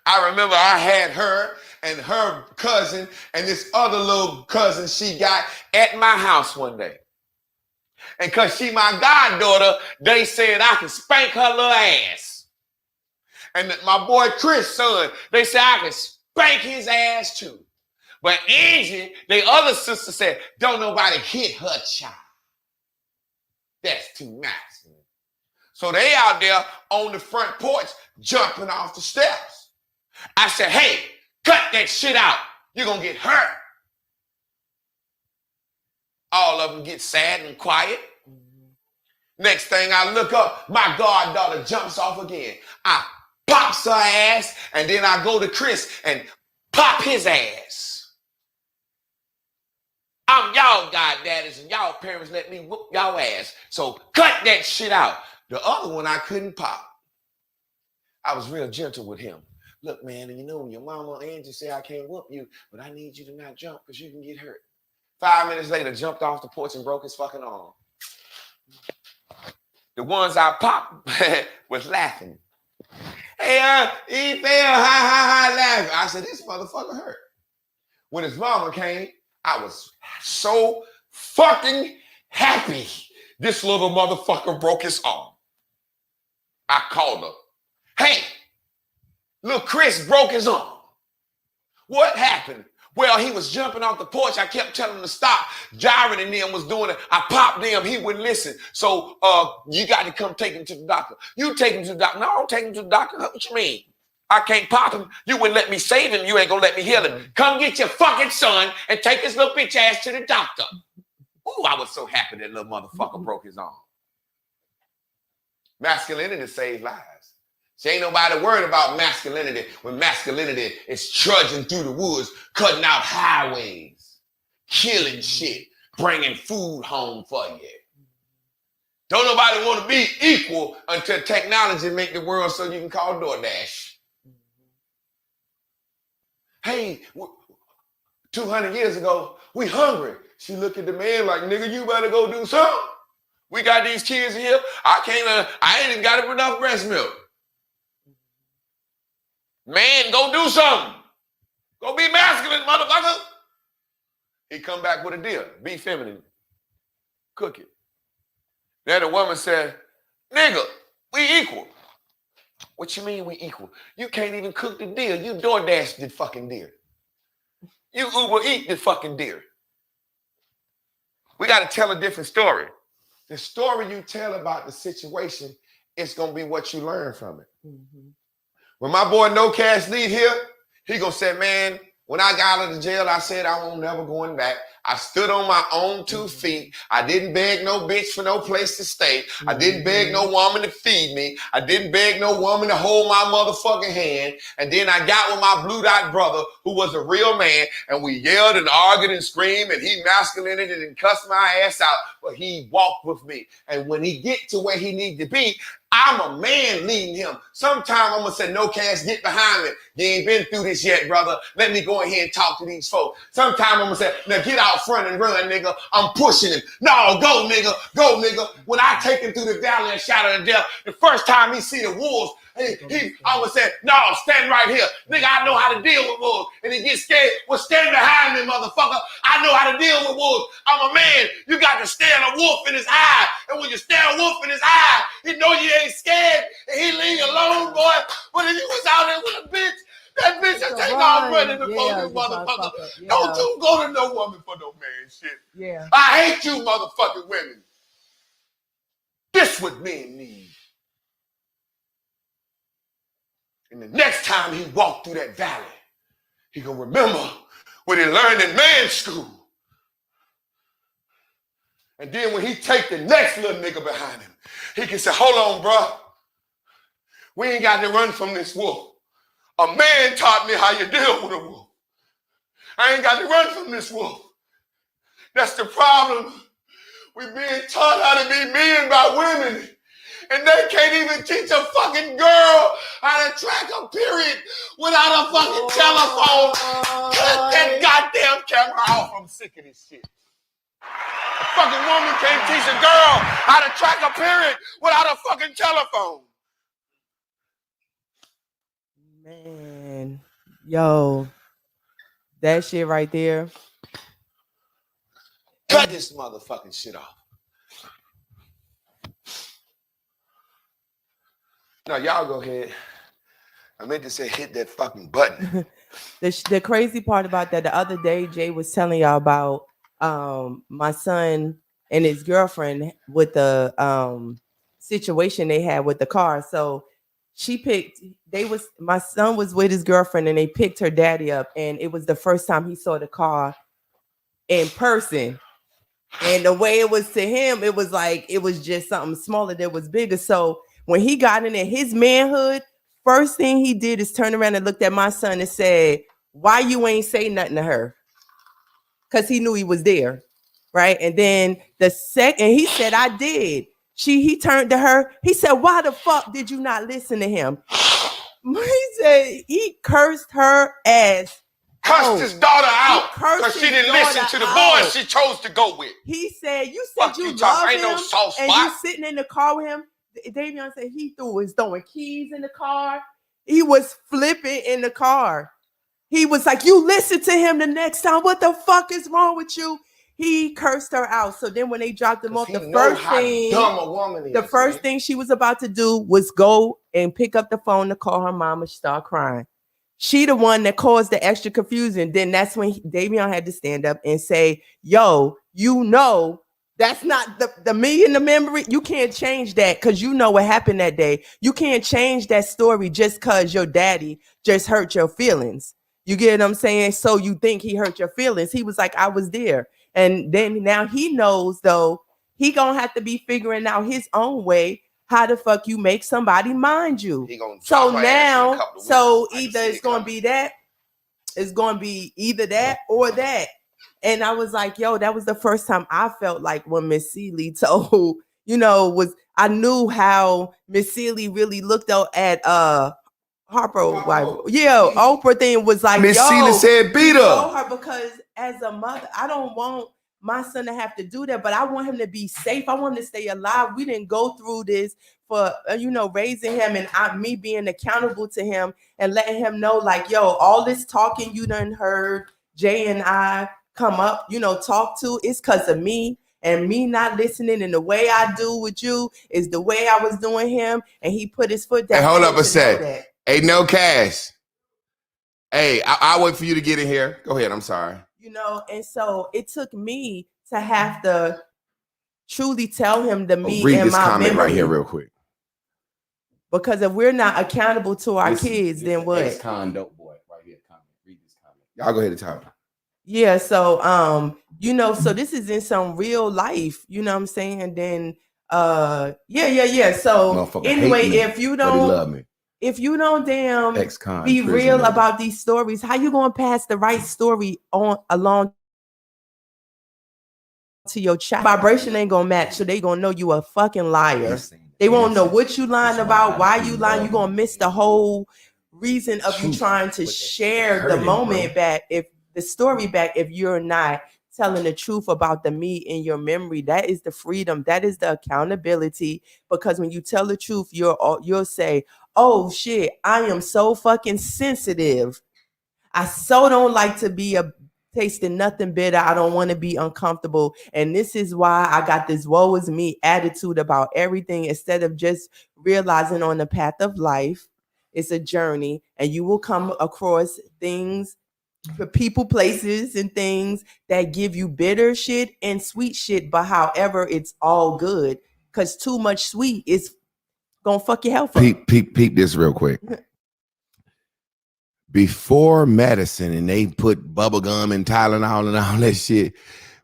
I remember I had her and her cousin and this other little cousin she got at my house one day. And because she my goddaughter, they said I could spank her little ass. And my boy Chris' son, they said I could spank his ass too. But Angie, the other sister, said, don't nobody hit her child. That's too masculine. So they out there on the front porch jumping off the steps. I said, hey, cut that shit out. You're going to get hurt. All of them get sad and quiet. Next thing I look up, my goddaughter jumps off again. I pops her ass, and then I go to Chris and pop his ass. I'm y'all goddaddies and y'all parents let me whoop y'all ass. So cut that shit out. The other one I couldn't pop. I was real gentle with him. Look, man, and you know, your mama Angie say I can't whoop you, but I need you to not jump because you can get hurt. 5 minutes later, jumped off the porch and broke his fucking arm. The ones I popped was laughing. Hey, he fell, ha, laughing. I said, this motherfucker hurt. When his mama came, I was so fucking happy. This little motherfucker broke his arm. I called her. Hey, little Chris broke his arm. What happened? Well, he was jumping off the porch. I kept telling him to stop. Jared and them was doing it. I popped them. He wouldn't listen. So you got to come take him to the doctor. You take him to the doctor. No, I don't take him to the doctor. What you mean? I can't pop him. You wouldn't let me save him. You ain't gonna let me heal him. Come get your fucking son and take his little bitch ass to the doctor. Ooh, I was so happy that little motherfucker broke his arm. Masculinity saves lives. See, ain't nobody worried about masculinity when masculinity is trudging through the woods, cutting out highways, killing shit, bringing food home for you. Don't nobody want to be equal until technology make the world so you can call DoorDash. Hey, 200 years ago, we hungry. She looked at the man like, nigga, you better go do something. We got these kids here. I ain't even got enough breast milk. Man, go do something. Go be masculine, motherfucker. He come back with a deal. Be feminine. Cook it. Then the woman said, nigga, we equal. What you mean we equal? You can't even cook the deer. You DoorDash the fucking deer. You Uber Eat the fucking deer. We got to tell a different story. The story you tell about the situation, it's going to be what you learn from it. Mm-hmm. When my boy No Cash leave here, he going to say, man, when I got out of the jail, I said I won't never going back. I stood on my own 2 feet. I didn't beg no bitch for no place to stay. I didn't beg no woman to feed me. I didn't beg no woman to hold my motherfucking hand. And then I got with my blue dot brother, who was a real man, and we yelled and argued and screamed, and he masculinated and cussed my ass out, but he walked with me. And when he get to where he need to be, I'm a man leading him. Sometime I'm going to say, No Cash, get behind me. You ain't been through this yet, brother. Let me go ahead and talk to these folks. Sometime I'm going to say, now get out front and run, nigga. I'm pushing him. No, go, nigga. Go, nigga. When I take him through the valley of shadow of death, the first time he see the wolves, I would say, no, stand right here. Nigga, I know how to deal with wolves. And he gets scared. Well, stand behind me, motherfucker. I know how to deal with wolves. I'm a man. You got to stare a wolf in his eye. And when you stare a wolf in his eye, he know you ain't scared. And he leave you alone, boy. But if you was out there with a bitch, that bitch will take off running before this motherfucker. Yeah. Don't you go to no woman for no man shit. Yeah. I hate you motherfucking women. This what men need. And the next time he walked through that valley, he gonna remember what he learned in man's school. And then when he take the next little nigga behind him, he can say, hold on, bro. We ain't got to run from this wolf. A man taught me how you deal with a wolf. I ain't got to run from this wolf. That's the problem. We're being taught how to be men by women. And they can't even teach a fucking girl how how to track a period without a fucking telephone. Cut that goddamn camera off. I'm sick of this shit. A fucking woman can't teach a girl how to track a period without a fucking telephone. Man, yo, that shit right there. Cut this motherfucking shit off. No, y'all go ahead. I meant to say hit that fucking button. The crazy part about that, the other day, Jay was telling y'all about my son and his girlfriend with the situation they had with the car. So my son was with his girlfriend and they picked her daddy up, and it was the first time he saw the car in person. And the way it was to him, it was like it was just something smaller that was bigger. So when he got in his manhood, first thing he did is turn around and looked at my son and said, "Why you ain't say nothing to her?" Because he knew he was there, right? And then the second he said, "I did." He turned to her. He said, "Why the fuck did you not listen to him?" He said he cursed her ass. Cursed his daughter out because she didn't listen to the boy she chose to go with. He said, "You said you love him, no soft spot. And you sitting in the car with him." Davion said he was throwing keys in the car. He was flipping in the car. He was like, "You listen to him the next time. What the fuck is wrong with you?" He cursed her out. So then when they dropped him off, the first thing she was about to do was go and pick up the phone to call her mama. She started crying. She the one that caused the extra confusion. Then that's when Davion had to stand up and say, "Yo, you know that's not the me in the memory. You can't change that because you know what happened that day. You can't change that story just because your daddy just hurt your feelings. You get what I'm saying? So you think he hurt your feelings." He was like, "I was there." And then now he knows, though, he gonna have to be figuring out his own way how the fuck you make somebody mind you. So now, either it's gonna be that, it's gonna be either that or that. And I was like, yo, that was the first time I felt like when Miss Seeley told, I knew how Miss Seeley really looked out at Harper wife. Yeah, Oprah thing was like, Miss Seeley said beat her. Because as a mother, I don't want my son to have to do that, but I want him to be safe. I want him to stay alive. We didn't go through this for raising him and me being accountable to him and letting him know, like, yo, all this talking you done heard Jay and I come up, talk to, it's because of me. And me not listening, and the way I do with you is the way I was doing him. And he put his foot down. Hey, hold up a sec. Hey, no cash. Hey, I'll wait for you to get in here. Go ahead. I'm sorry. And so it took me to have to truly tell him the me read and this my comment memory. Right here real quick. Because if we're not accountable to our kids, then what? Ex-con dope boy right here. Comment. Read this comment. Y'all go ahead and talk. Yeah, so so this is in some real life, you know what I'm saying? And then yeah. So anyway, if you don't damn Ex-con be real about these stories, how you gonna pass the right story along to your child? Vibration ain't gonna match, so they gonna know you a fucking liar. They won't know what you lying about, why you lying. You gonna miss the whole reason of you trying to share the moment back, if the story back, if you're not telling the truth about the me in your memory. That is the freedom. That is the accountability. Because when you tell the truth, you'll say, "Oh shit, I am so fucking sensitive. I so don't like to be tasting nothing bitter. I don't want to be uncomfortable. And this is why I got this woe is me attitude about everything," instead of just realizing on the path of life, it's a journey and you will come across things, people, places, and things that give you bitter shit and sweet shit. But however, it's all good, because too much sweet is gonna fuck your health up. Peep this real quick. Before medicine and they put bubble gum and Tylenol and all that shit,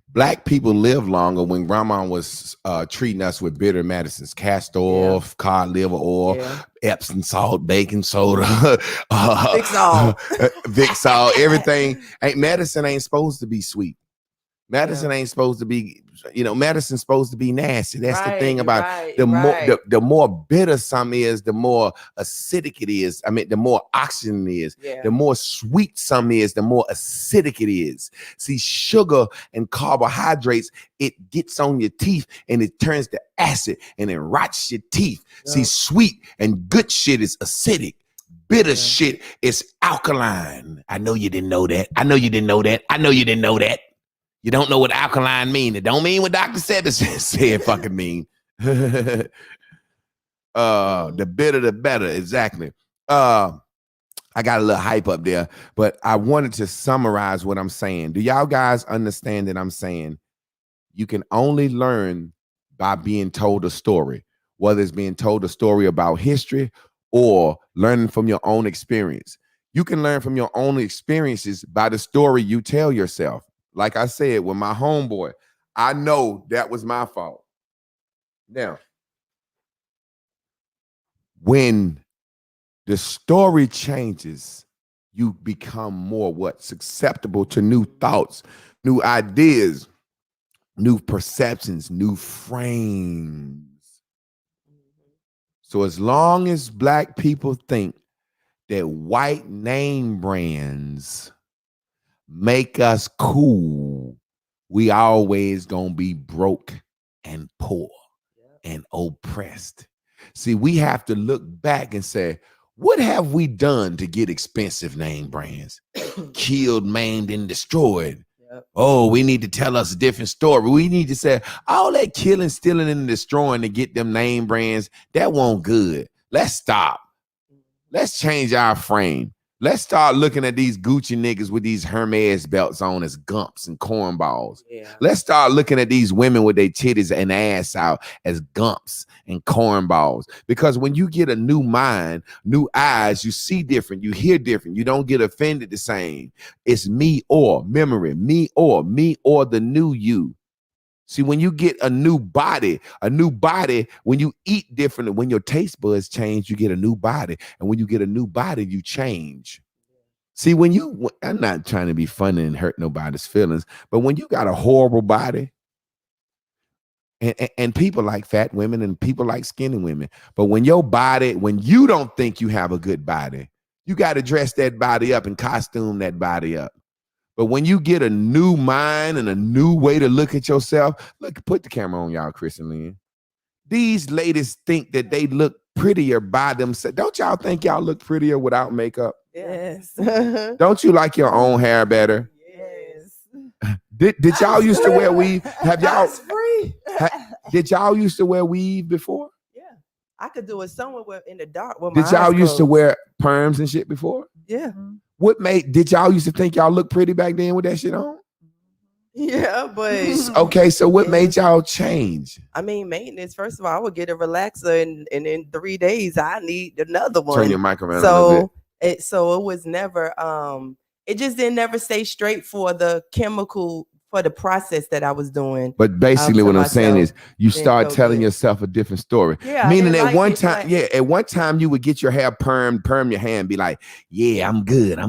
Black people lived longer when grandma was treating us with bitter medicines, castor oil, cod liver oil, Epsom salt, baking soda, Vic salt, everything. Medicine ain't supposed to be sweet. Medicine ain't supposed to be, medicine's supposed to be nasty. That's the thing about the more bitter some is, the more acidic it is. I mean, the more oxygen it is. Yeah. The more sweet some is, the more acidic it is. See, sugar and carbohydrates, it gets on your teeth and it turns to acid and it rots your teeth. Yeah. See, sweet and good shit is acidic. Bitter shit is alkaline. I know you didn't know that. I know you didn't know that. I know you didn't know that. You don't know what alkaline mean. It don't mean what Dr. Sebi said fucking mean. The bitter, the better. Exactly. I got a little hype up there, but I wanted to summarize what I'm saying. Do y'all guys understand that I'm saying you can only learn by being told a story, whether it's being told a story about history or learning from your own experience. You can learn from your own experiences by the story you tell yourself. Like I said, with my homeboy, I know that was my fault. Now, when the story changes, you become more susceptible to new thoughts, new ideas, new perceptions, new frames. So as long as Black people think that white name brands make us cool, we always gonna be broke and poor and oppressed. See, we have to look back and say, what have we done to get expensive name brands? Killed, maimed, and destroyed. Yep. Oh, we need to tell us a different story. We need to say all that killing, stealing, and destroying to get them name brands, that won't good. Let's stop. Let's change our frame. Let's start looking at these Gucci niggas with these Hermes belts on as gumps and cornballs. Yeah. Let's start looking at these women with their titties and ass out as gumps and cornballs. Because when you get a new mind, new eyes, you see different, you hear different, you don't get offended the same. It's me or memory, me or the new you. See, when you get a new body, when you eat differently, when your taste buds change, you get a new body. And when you get a new body, you change. See, I'm not trying to be funny and hurt nobody's feelings, but when you got a horrible body, and people like fat women and people like skinny women, but when you don't think you have a good body, you got to dress that body up and costume that body up. But when you get a new mind and a new way to look at yourself, look, put the camera on y'all, Chris and Lynn. These ladies think that they look prettier by themselves. Don't y'all think y'all look prettier without makeup? Yes. Don't you like your own hair better? Yes. Did y'all used to wear weave? Have y'all? That's free. Did y'all used to wear weave before? Yeah, I could do it somewhere in the dark. Did y'all used to wear perms and shit before? Yeah. Did y'all used to think y'all looked pretty back then with that shit on? Yeah, but okay, so what made y'all change? I mean, maintenance. First of all, I would get a relaxer, and in 3 days, I need another one. Turn your mic around a little bit. So it was never. It just didn't never stay straight for the chemical, for the process that I was doing. But basically what I'm saying is you start telling yourself a different story. Yeah, meaning at one time you would get your hair perm your hair and be like, yeah, I'm good. I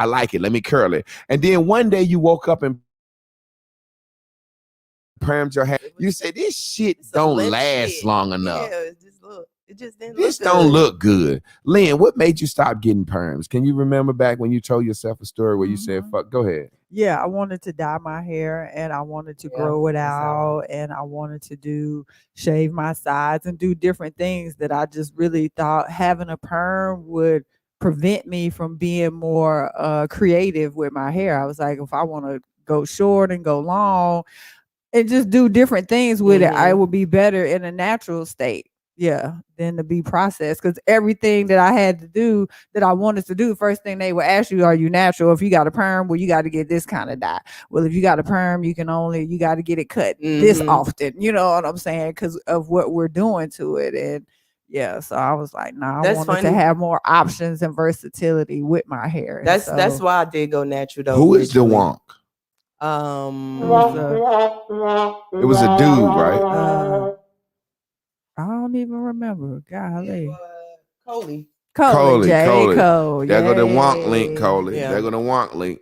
like it. Let me curl it. And then one day you woke up and permed your hair. You said this shit don't last long enough. Yeah, it just didn't this look don't good. look good. Lynn, what made you stop getting perms? Can you remember back when you told yourself a story where you said, fuck, go ahead? Yeah, I wanted to dye my hair and I wanted to grow it out and I wanted to shave my sides and do different things that I just really thought having a perm would prevent me from being more creative with my hair. I was like, if I want to go short and go long and just do different things with it, I would be better in a natural state. Yeah, than to be processed. Because everything that I had to do that I wanted to do, first thing they would ask you, are you natural? If you got a perm, well, you got to get this kind of dye. Well, if you got a perm, you got to get it cut this often. You know what I'm saying? Because of what we're doing to it. And yeah, so I was like, nah, I wanted to have more options and versatility with my hair. That's why I did go natural though. Who is the wonk? It was a dude, right? I don't even remember. Golly. Coley. Coley. Cole. There go the wonk link, Coley. There go the wonk link.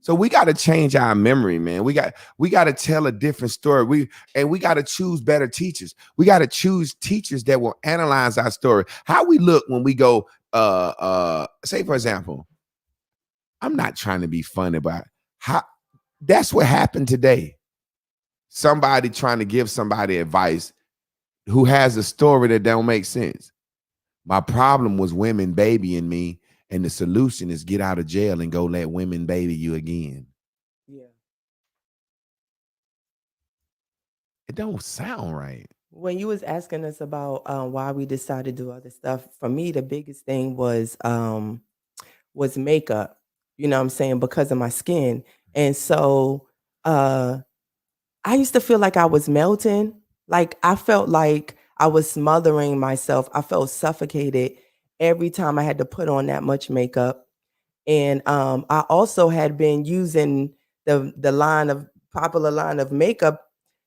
So we got to change our memory, man. We got to tell a different story. We got to choose better teachers. We got to choose teachers that will analyze our story. How we look when we go, say for example, I'm not trying to be funny, but how that's what happened today. Somebody trying to give somebody advice who has a story that don't make sense. My problem was women babying me, and the solution is get out of jail and go let women baby you again. Yeah. It don't sound right. When you was asking us about why we decided to do other stuff, for me, the biggest thing was makeup. You know what I'm saying? Because of my skin. And so I used to feel like I was melting. Like I felt like I was smothering myself. I felt suffocated every time I had to put on that much makeup. And I also had been using the popular line of makeup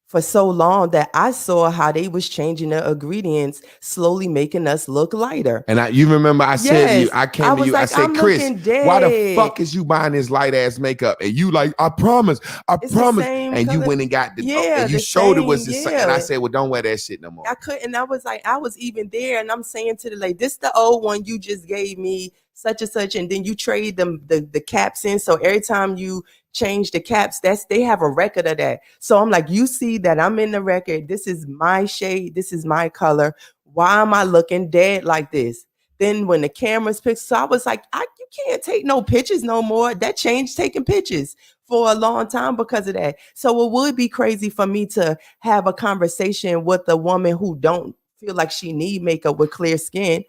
for so long that I saw how they was changing the ingredients, slowly making us look lighter. And you remember I said to you, Yes. I came to you, like, I said, I'm Chris, looking dead. why the fuck is you buying this light ass makeup? And you like, I promise. It's the same And you color. went and got the, Yeah, and you the showed it same, was the same. And yeah. I said, well, don't wear that shit no more. I couldn't. I was like, I was even there, and I'm saying to the lady, this the old one you just gave me, such and such, and then you trade them the caps in. So every time you change the caps, they have a record of that. So I'm like, you see that I'm in the record. This is my shade. This is my color. Why am I looking dead like this? Then when the cameras picked, so I was like, you can't take no pictures no more. That changed taking pictures for a long time because of that. So it would be crazy for me to have a conversation with a woman who don't feel like she need makeup with clear skin.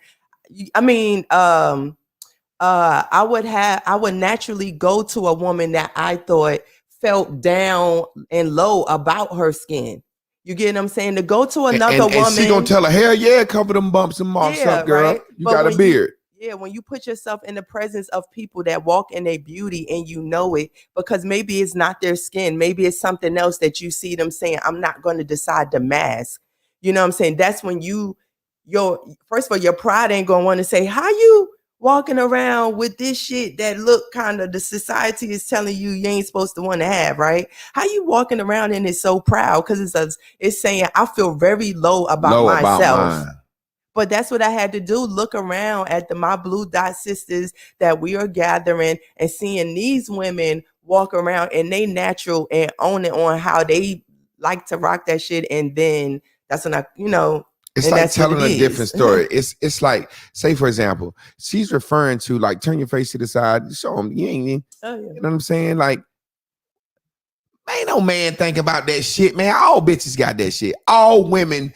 I mean, I would naturally go to a woman that I thought felt down and low about her skin. You get what I'm saying? To go to another woman. And she gonna tell her, hell yeah, cover them bumps and marks up, girl. Right? You got a beard. When you put yourself in the presence of people that walk in their beauty and you know it, because maybe it's not their skin, maybe it's something else that you see them saying, I'm not going to decide to mask. You know what I'm saying? That's when first of all, your pride ain't going to want to say, how you walking around with this shit that look kind of the society is telling you ain't supposed to want to have, right? How you walking around and it's so proud because it's saying I feel very low about myself. But that's what I had to do. Look around at my Blue Dot sisters that we are gathering and seeing these women walk around and they natural and own it on how they like to rock that shit. And then that's when it's like telling a different story. It's like, say for example, she's referring to like, turn your face to the side, show them you ain't. You know what I'm saying? Like, ain't no man think about that shit, man. All bitches got that shit. All women,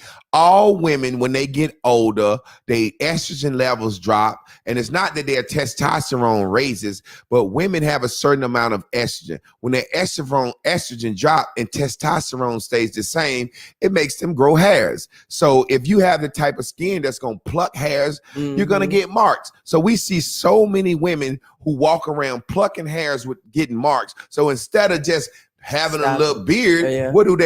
when they get older, their estrogen levels drop. And it's not that their testosterone raises, but women have a certain amount of estrogen. When their estrogen drop and testosterone stays the same, it makes them grow hairs. So if you have the type of skin that's going to pluck hairs, you're going to get marks. So we see so many women who walk around plucking hairs with getting marks. So instead of just having a little beard, what do,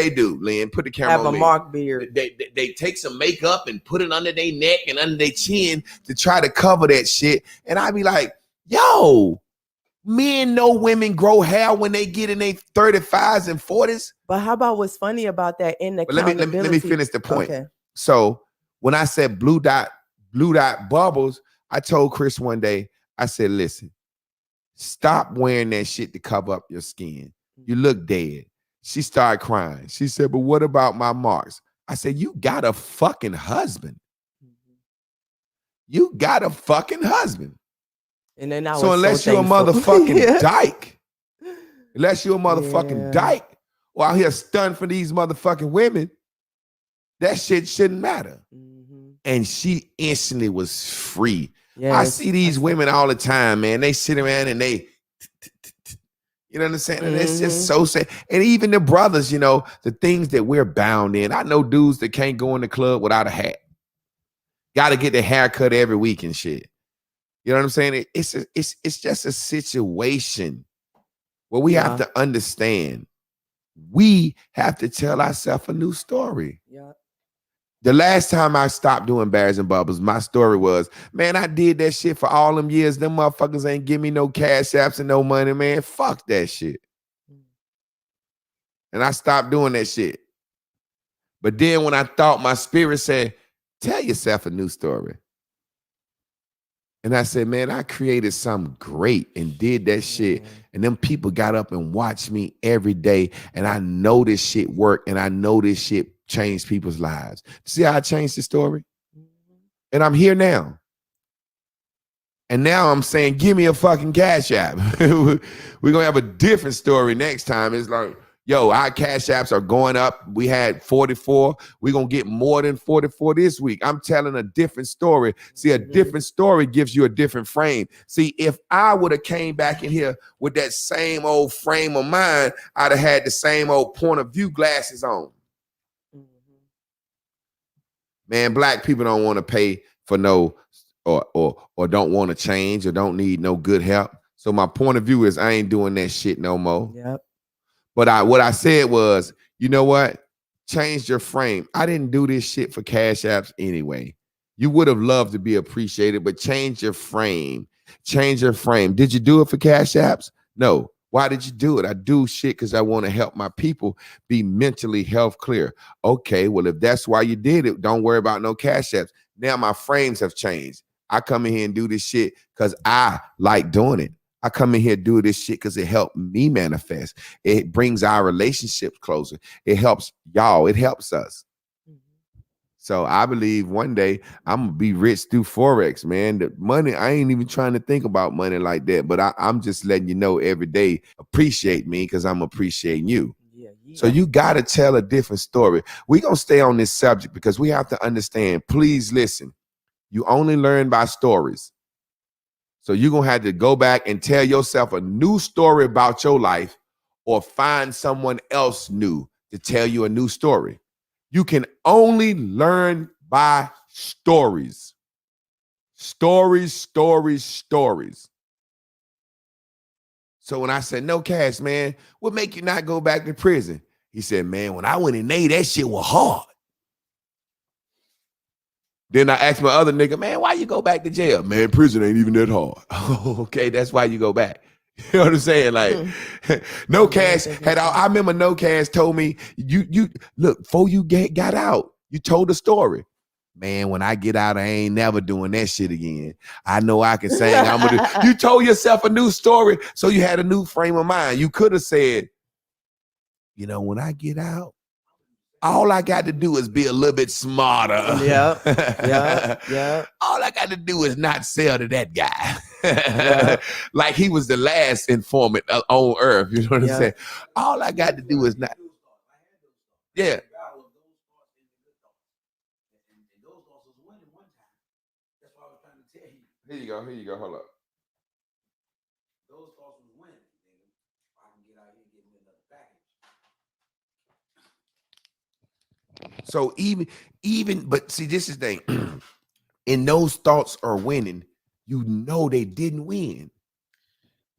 Lynn? Put the camera on me. Have a marked beard. They take some makeup and put it under their neck and under their chin to try to cover that shit. And I be like, yo, men know women grow hair when they get in their 35s and 40s. But how about what's funny about that in the accountability? Let me finish the point. Okay. So when I said blue dot bubbles, I told Chris one day, I said, listen, stop wearing that shit to cover up your skin. You look dead. She started crying. She said, but what about my marks? I said, you got a fucking husband. You got a fucking husband. And then unless you're a motherfucking dyke, or out here stunned for these motherfucking women, that shit shouldn't matter. And she instantly was free. Yes, I see these women all the time, man. They sit around and they... You know what I'm saying? And it's just so sad. And even the brothers, you know, the things that we're bound in. I know dudes that can't go in the club without a hat. Got to get their hair cut every week and shit. You know what I'm saying? It's just a situation where we have to understand. We have to tell ourselves a new story. Yeah. The last time I stopped doing Bears and Bubbles, my story was, man, I did that shit for all them years. Them motherfuckers ain't give me no cash apps and no money, man. Fuck that shit. And I stopped doing that shit. But then when I thought, my spirit said, tell yourself a new story. And I said, man, I created something great and did that shit. And them people got up and watched me every day. And I know this shit worked. And I know this shit changed people's lives. See how I changed the story? And I'm here now. And now I'm saying, give me a fucking cash app. We're going to have a different story next time. It's like, yo, our cash apps are going up. We had 44. We're going to get more than 44 this week. I'm telling a different story. See, a different story gives you a different frame. See, if I would have came back in here with that same old frame of mind, I'd have had the same old point of view glasses on. Man, black people don't want to pay for no, or don't want to change or don't need no good help. So my point of view is I ain't doing that shit no more. Yep. But what I said was, you know what? Change your frame. I didn't do this shit for cash apps anyway. You would have loved to be appreciated, but change your frame. Change your frame. Did you do it for cash apps? No. Why did you do it? I do shit because I want to help my people be mentally health clear. Okay, well, if that's why you did it, don't worry about no cash apps. Now my frames have changed. I come in here and do this shit because I like doing it. I come in here and do this shit because it helped me manifest. It brings our relationships closer. It helps y'all. It helps us. So I believe one day I'm going to be rich through Forex, man. The money, I ain't even trying to think about money like that, but I'm just letting you know every day, appreciate me because I'm appreciating you. Yeah. So you got to tell a different story. We're going to stay on this subject because we have to understand, please listen, you only learn by stories. So you're going to have to go back and tell yourself a new story about your life or find someone else new to tell you a new story. You can only learn by stories. Stories, stories, stories. So when I said, no cash, man, what make you not go back to prison? He said, man, when I went in there, that shit was hard. Then I asked my other nigga, man, why you go back to jail? Man, prison ain't even that hard. Okay, that's why you go back. You know what I'm saying? Like, No Cash had all, I remember No Cash told me, you look, before you got out, you told the story. Man, when I get out, I ain't never doing that shit again. I know I can sing. I'm gonna do. You told yourself a new story, so you had a new frame of mind. You could have said, you know, when I get out, all I got to do is be a little bit smarter. Yeah. All I got to do is not sell to that guy. Like he was the last informant on earth. You know what I'm saying? All I got to do is not. Yeah. Here you go. Hold up. Those thoughts was winning. I can get out here and get me another package. So even, but see, this is the thing. And those thoughts are winning. You know they didn't win.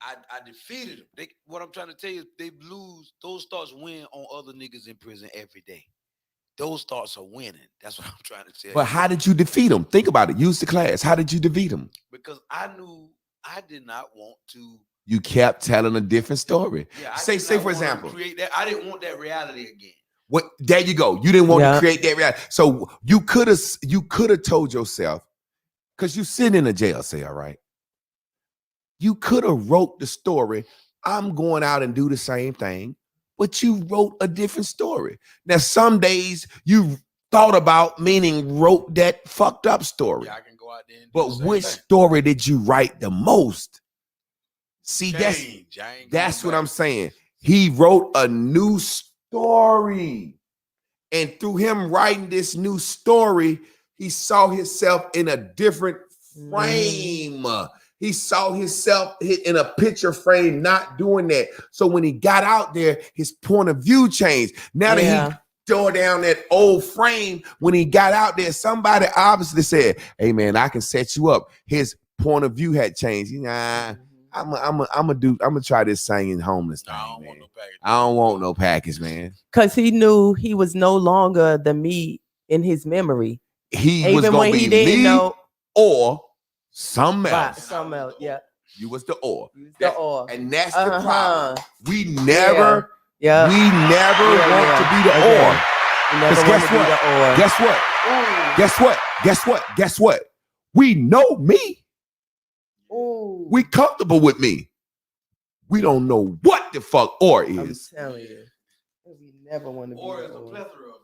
I defeated them. What I'm trying to tell you is they lose. Those thoughts win on other niggas in prison every day. Those thoughts are winning. That's what I'm trying to tell you. But how did you defeat them? Think about it. Use the class. How did you defeat them? Because I knew I did not want to. You kept telling a different story. Yeah, say for example, create that. I didn't want that reality again. What? There you go. You didn't want to create that reality. So you could have told yourself, because you sit in a jail cell, right? You could have wrote the story. I'm going out and do the same thing. But you wrote a different story. Now, some days you thought about, meaning wrote that fucked up story. Yeah, I can go out there and but which story did you write the most? See, Change. that's what I'm saying. He wrote a new story. And through him writing this new story, he saw himself in a different frame. He saw himself in a picture frame, not doing that. So when he got out there, his point of view changed. Now that he tore down that old frame, when he got out there, somebody obviously said, hey man, I can set you up. His point of view had changed. Nah, I'm gonna try this singing homeless thing. I don't want no package, man. Because he knew he was no longer the me in his memory. He Even was gonna when be he didn't me know or something right, else. something else. Yeah. You was the or. You was the or. And that's the problem. We Yeah. never Yeah. we never want to be the or. Because guess what? Guess what? Guess what? Guess what? We know me. Ooh. We comfortable with me. We don't know what the fuck or is. I'm telling you. We never want to be Or the is a plethora of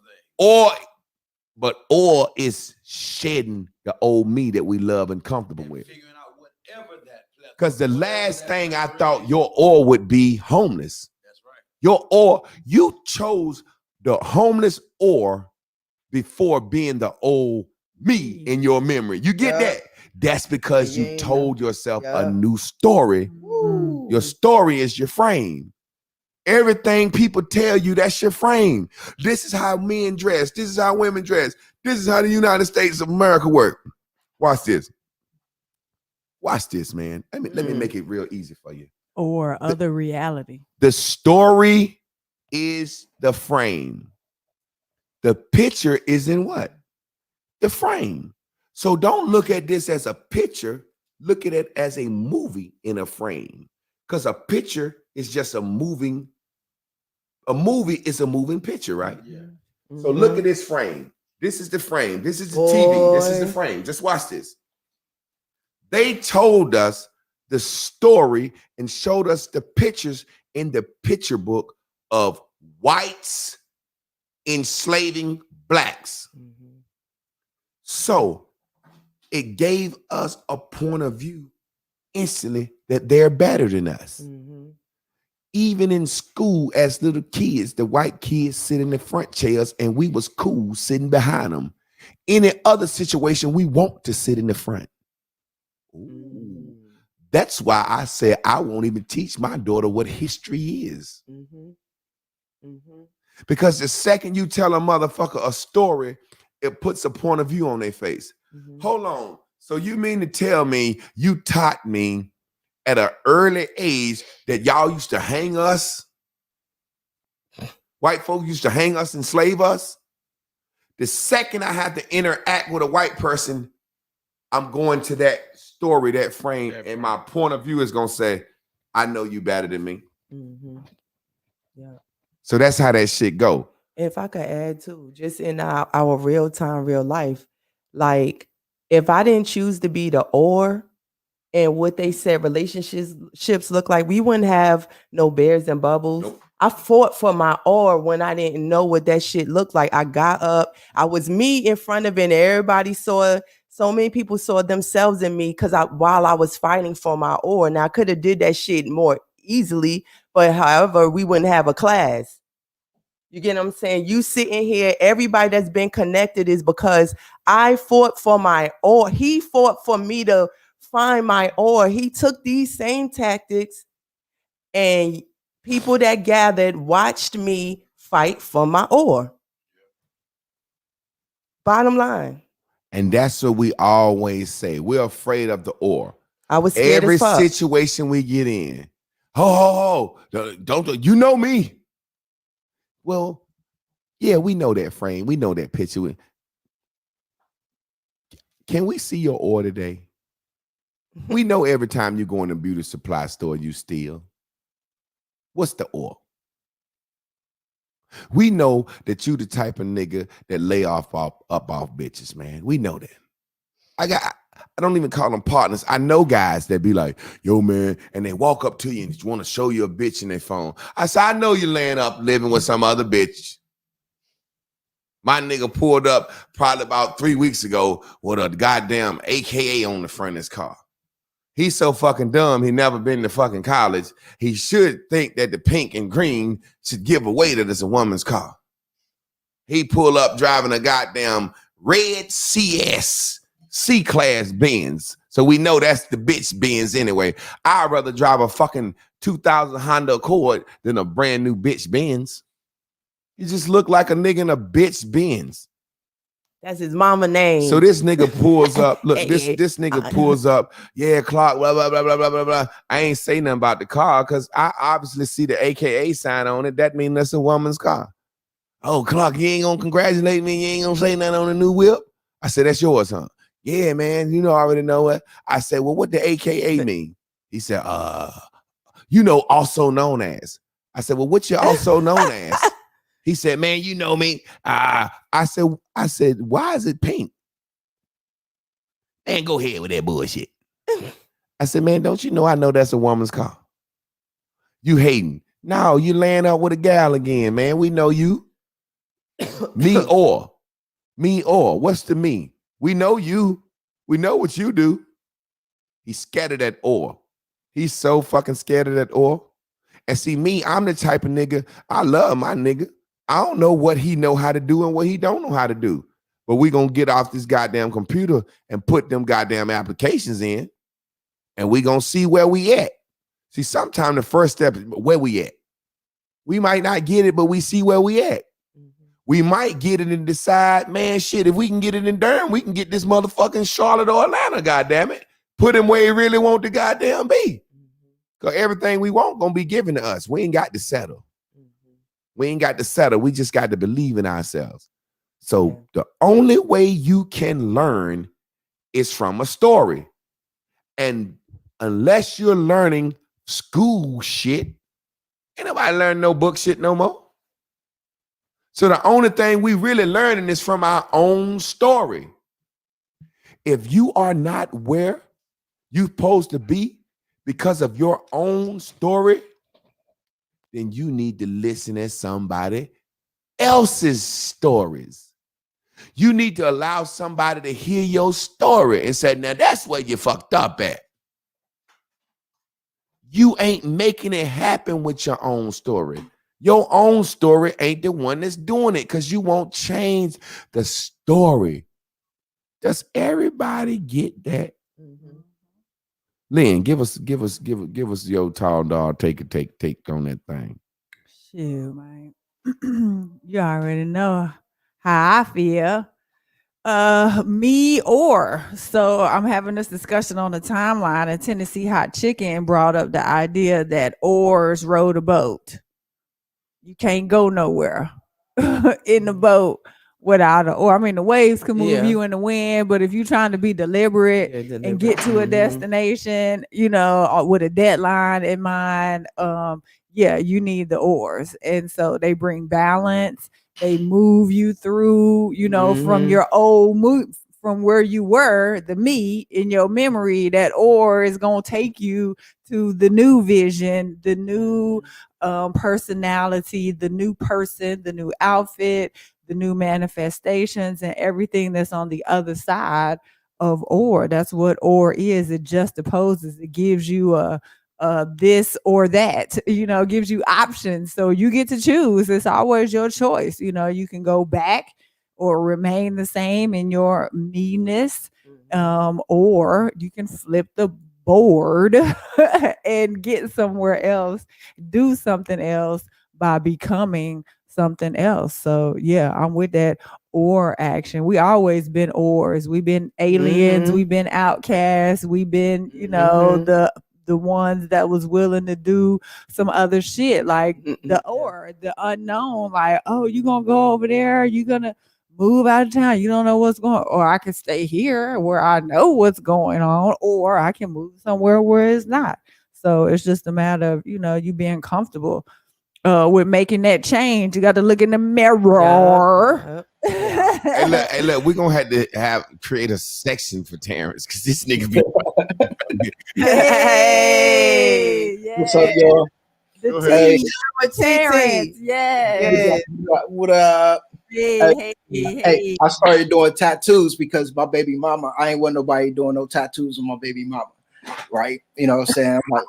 things. Or is shedding the old me that we love and comfortable with. Figuring out whatever that plethora. Because the last thing I thought your or would be homeless. That's right. Your or, you chose the homeless or before being the old me in your memory. You get that? That's because you told yourself a new story. Woo. Your story is your frame. Everything people tell you, that's your frame. This is how men dress. This is how women dress. This is how the United States of America work. Watch this. Watch this, man. Let me make it real easy for you. Or other reality. The story is the frame. The picture is in what? The frame. So don't look at this as a picture. Look at it as a movie in a frame. Because a picture is just a movie is a moving picture, right? Yeah. Mm-hmm. So look at this frame. This is the frame. This is the TV. This is the frame. Just watch this. They told us the story and showed us the pictures in the picture book of whites enslaving blacks. Mm-hmm. So it gave us a point of view instantly that they're better than us. Mm-hmm. Even in school, as little kids, the white kids sit in the front chairs and we was cool sitting behind them. Any other situation, we want to sit in the front. Ooh. That's why I said I won't even teach my daughter what history is. Mm-hmm. Mm-hmm. Because the second you tell a motherfucker a story, it puts a point of view on their face. Mm-hmm. Hold on. So you mean to tell me you taught me at an early age that y'all used to hang us? White folks used to hang us, enslave us? The second I have to interact with a white person, I'm going to that story, that frame, and my point of view is going to say, I know you better than me. Mm-hmm. Yeah. So that's how that shit go. If I could add too, just in our real time, real life, like if I didn't choose to be the or and what they said relationships look like, we wouldn't have no bears and bubbles. Nope. I fought for my or when I didn't know what that shit looked like. I got up, I was me in front of it, and everybody saw. So many people saw themselves in me because while I was fighting for my or. Now I could have did that shit more easily, but however, we wouldn't have a class. You get what I'm saying? You sitting here, everybody that's been connected is because I fought for my or. He fought for me to find my or. He took these same tactics and people that gathered watched me fight for my or. Bottom line. And that's what we always say. We're afraid of the or. I was scared every as fuck. situation we get in. Don't you know me? Well, yeah, we know that frame. We know that picture. Can we see your or today? We know every time you go in a beauty supply store, you steal. What's the or? We know that you the type of nigga that lay up off bitches, man. We know that. I don't even call them partners. I know guys that be like, yo, man, and they walk up to you and want to show you a bitch in their phone. I said, I know you laying up living with some other bitch. My nigga pulled up probably about 3 weeks ago with a goddamn AKA on the front of his car. He's so fucking dumb, he never been to fucking college. He should think that the pink and green should give away that it's a woman's car. He pull up driving a goddamn red CS C-Class Benz. So we know that's the bitch Benz anyway. I'd rather drive a fucking 2000 Honda Accord than a brand new bitch Benz. You just look like a nigga in a bitch Benz. That's his mama name. So this nigga pulls up. Look, this nigga pulls up. Yeah, Clark, blah, blah, blah, blah, blah, blah, blah. I ain't say nothing about the car because I obviously see the AKA sign on it. That means that's a woman's car. Oh, Clark, you ain't gonna congratulate me. You ain't gonna say nothing on the new whip. I said, that's yours, huh? Yeah, man. You know, I already know it. I said, well, what the AKA mean? He said, you know, also known as. I said, well, what you also known as? He said, man, you know me. I said, why is it pink? Man, go ahead with that bullshit. I said, man, don't you know I know that's a woman's car? You hating. No, you laying up with a gal again, man. We know you. Me or. What's the me? We know you. We know what you do. He's scared of that or. He's so fucking scared of that or. And see, me, I'm the type of nigga, I love my nigga. I don't know what he know how to do and what he don't know how to do. But we gonna get off this goddamn computer and put them goddamn applications in, and we gonna see where we at. See, sometimes the first step is where we at. We might not get it, but we see where we at. We might get it and decide, man, shit, if we can get it in Durham, we can get this motherfucking Charlotte or Atlanta, goddamn it. Put him where he really want to goddamn be. Because everything we want gonna be given to us. We ain't got to settle. We ain't got to settle. We just got to believe in ourselves. So the only way you can learn is from a story. And unless you're learning school shit, ain't nobody learn no book shit no more. So the only thing we really learning is from our own story. If you are not where you're supposed to be because of your own story, then you need to listen to somebody else's stories. You need to allow somebody to hear your story and say, now that's where you fucked up at. You ain't making it happen with your own story. Your own story ain't the one that's doing it because you won't change the story. Does everybody get that? Lynn, give us your tall dog take on that thing. Shoot, man. You already know how I feel. Me or. So I'm having this discussion on the timeline, and Tennessee Hot Chicken brought up the idea that oars rowed a boat. You can't go nowhere in the boat without an oar. I mean, the waves can move you in the wind, but if you're trying to be deliberate and get to a destination, you know, with a deadline in mind, you need the oars. And so they bring balance. They move you through, you know, from your old move, from where you were, the me in your memory. That oar is going to take you to the new vision, the new personality, the new person, the new outfit, the new manifestations, and everything that's on the other side of or. That's what or is. It just opposes. It gives you a this or that, you know, gives you options. So you get to choose. It's always your choice. You know, you can go back or remain the same in your meanness, or you can flip the board and get somewhere else, do something else by becoming something else. So yeah, I'm with that or action. We always been ors. We've been aliens. We've been outcasts. We've been, you know, the ones that was willing to do some other shit, like the unknown, like, oh, you gonna go over there, you gonna move out of town, you don't know what's going on, or I can stay here where I know what's going on, or I can move somewhere where it's not. So it's just a matter of, you know, you being comfortable with making that change. You got to look in the mirror. Hey, look, we're gonna have to create a section for Terrence because this nigga be hey, yeah. What's up, y'all? The Terrence, yeah. What up? Hey, I started doing tattoos because my baby mama, I ain't want nobody doing no tattoos on my baby mama, right? You know what I'm saying? I'm like,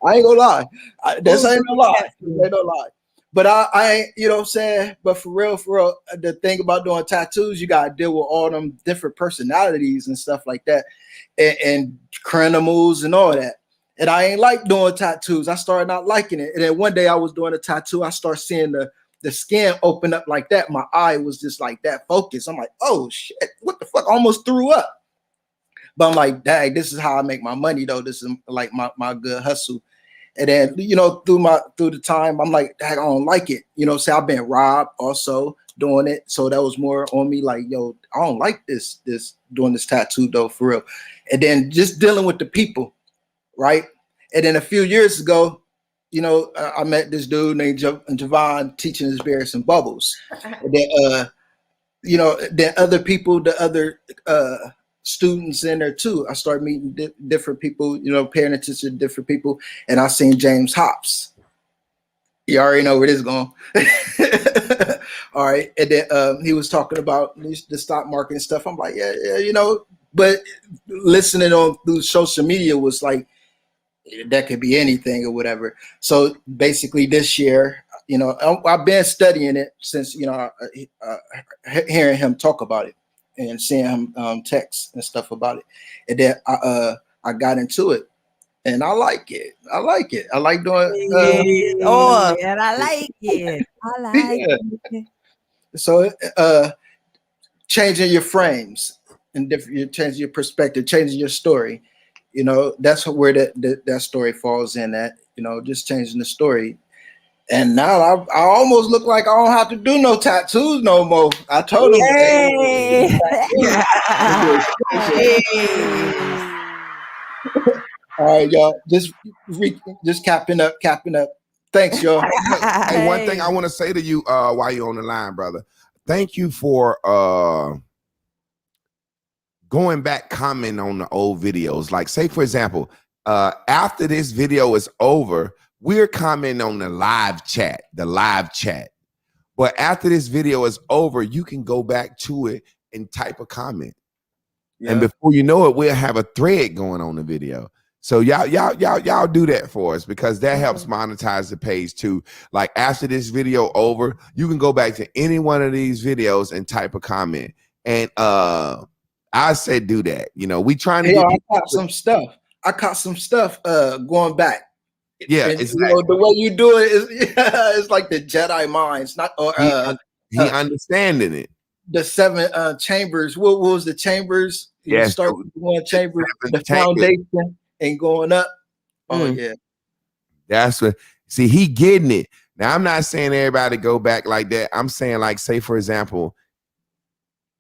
I ain't gonna lie. This ain't no lie. But I ain't, you know what I'm saying? But for real, the thing about doing tattoos, you gotta deal with all them different personalities and stuff like that, and criminals and all that. And I ain't like doing tattoos. I started not liking it. And then one day I was doing a tattoo. I started seeing the skin open up like that. My eye was just like that focused. I'm like, oh shit, what the fuck? I almost threw up. But I'm like, dang, this is how I make my money though. This is like my good hustle. And then, through the time, I'm like, I don't like it. Say I've been robbed also doing it. So that was more on me like, yo, I don't like this doing this tattoo though, for real. And then just dealing with the people, right? And then a few years ago, I met this dude named Javon teaching his bears and bubbles. And then, then other people, the other students in there too. I started meeting different people, paying attention to different people. And I seen James Hops. You already know where this is going. All right. And then he was talking about the stock market and stuff. I'm like, yeah, but listening on through social media was like, that could be anything or whatever. So basically this year, I've been studying it since, hearing him talk about it and seeing him text and stuff about it. And then I got into it and I like it. I like doing and I like it. I like it. So changing your frames and you're changing your perspective, changing your story. That's where that story falls in at, just changing the story. And now I almost look like I don't have to do no tattoos no more. I told him. Hey. All right, y'all. Just capping up. Thanks, y'all. Hey, one thing I want to say to you while you're on the line, brother. Thank you for going back, commenting on the old videos. Like, say, for example, after this video is over, we're commenting on the live chat. But after this video is over, you can go back to it and type a comment. Yeah. And before you know it, we'll have a thread going on the video. So y'all do that for us, because that helps monetize the page too. Like, after this video over, you can go back to any one of these videos and type a comment. And I said do that. We trying to I caught some stuff going back. Yeah, and, exactly. The way you do it is it's like the Jedi minds, not he understanding it. The 7 chambers. What was the chambers? You start with one chamber, the foundation, and going up. Oh yeah, that's what. See, he getting it. Now, I'm not saying everybody go back like that. I'm saying, like, say for example,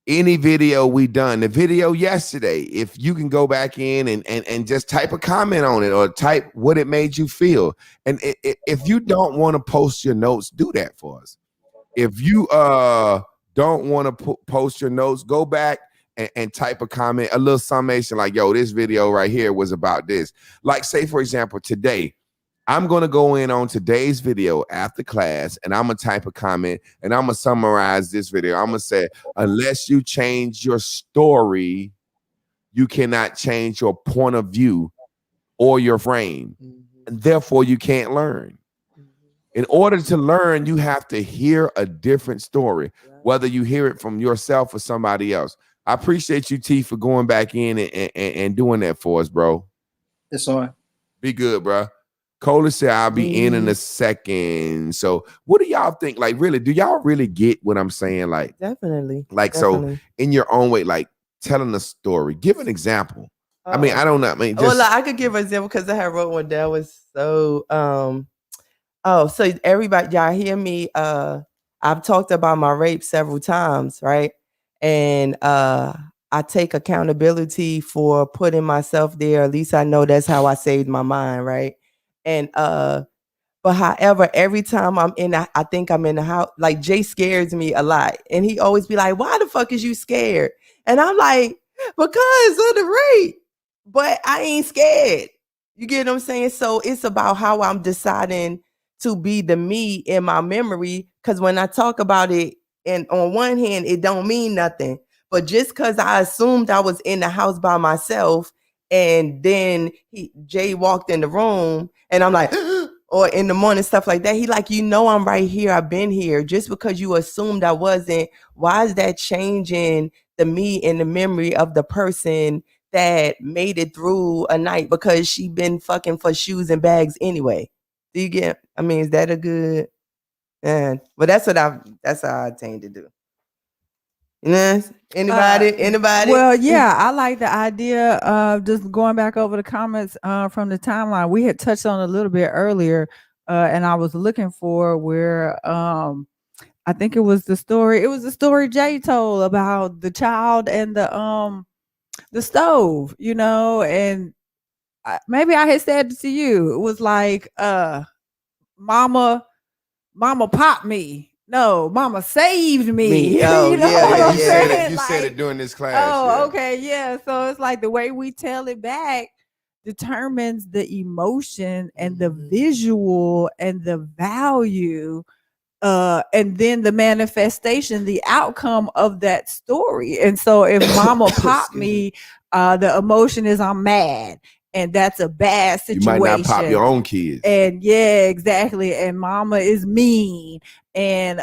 any video we done, the video yesterday, if you can go back in and just type a comment on it or type what it made you feel. And if you don't want to post your notes, do that for us. If you don't want to post your notes, go back and type a comment, a little summation like, yo, this video right here was about this. Like, say, for example, today, I'm going to go in on today's video after class, and I'm going to type a comment, and I'm going to summarize this video. I'm going to say, unless you change your story, you cannot change your point of view or your frame. And therefore, you can't learn. In order to learn, you have to hear a different story, whether you hear it from yourself or somebody else. I appreciate you, T, for going back in and doing that for us, bro. It's on. Be good, bro. Cola said, I'll be in a second. So what do y'all think? Like, really, do y'all really get what I'm saying? Like, definitely. Like, definitely. So in your own way, like telling a story, give an example. I mean, I don't know. I mean, well, I could give an example because I had wrote one down. Was so, so everybody, y'all hear me? I've talked about my rape several times, right? And I take accountability for putting myself there. At least I know that's how I saved my mind, right? And but however, every time I'm in, I think I'm in the house, like Jay scares me a lot. And he always be like, why the fuck is you scared? And I'm like, because of the rape. But I ain't scared. You get what I'm saying? So it's about how I'm deciding to be the me in my memory. Because when I talk about it, and on one hand, it don't mean nothing. But just because I assumed I was in the house by myself, and then Jay walked in the room, and I'm like, or in the morning, stuff like that. He like, I'm right here. I've been here. Just because you assumed I wasn't, why is that changing the me in the memory of the person that made it through a night because she been fucking for shoes and bags anyway? Do you get? I mean, is that a good? But that's how I tend to do. Yes. Anybody? Well, yeah, I like the idea of just going back over the comments from the timeline. We had touched on a little bit earlier, and I was looking for where I think it was the story. It was the story Jay told about the child and the stove, and maybe I had said it to you. It was like, mama popped me. No, mama saved me. Oh, you know yeah, what yeah, I'm yeah. saying? You said it during this class. Oh, okay, yeah. So it's like the way we tell it back determines the emotion and the visual and the value, and then the manifestation, the outcome of that story. And so if mama popped me, the emotion is I'm mad. And that's a bad situation. You might not pop your own kids. And yeah, exactly. And mama is mean. And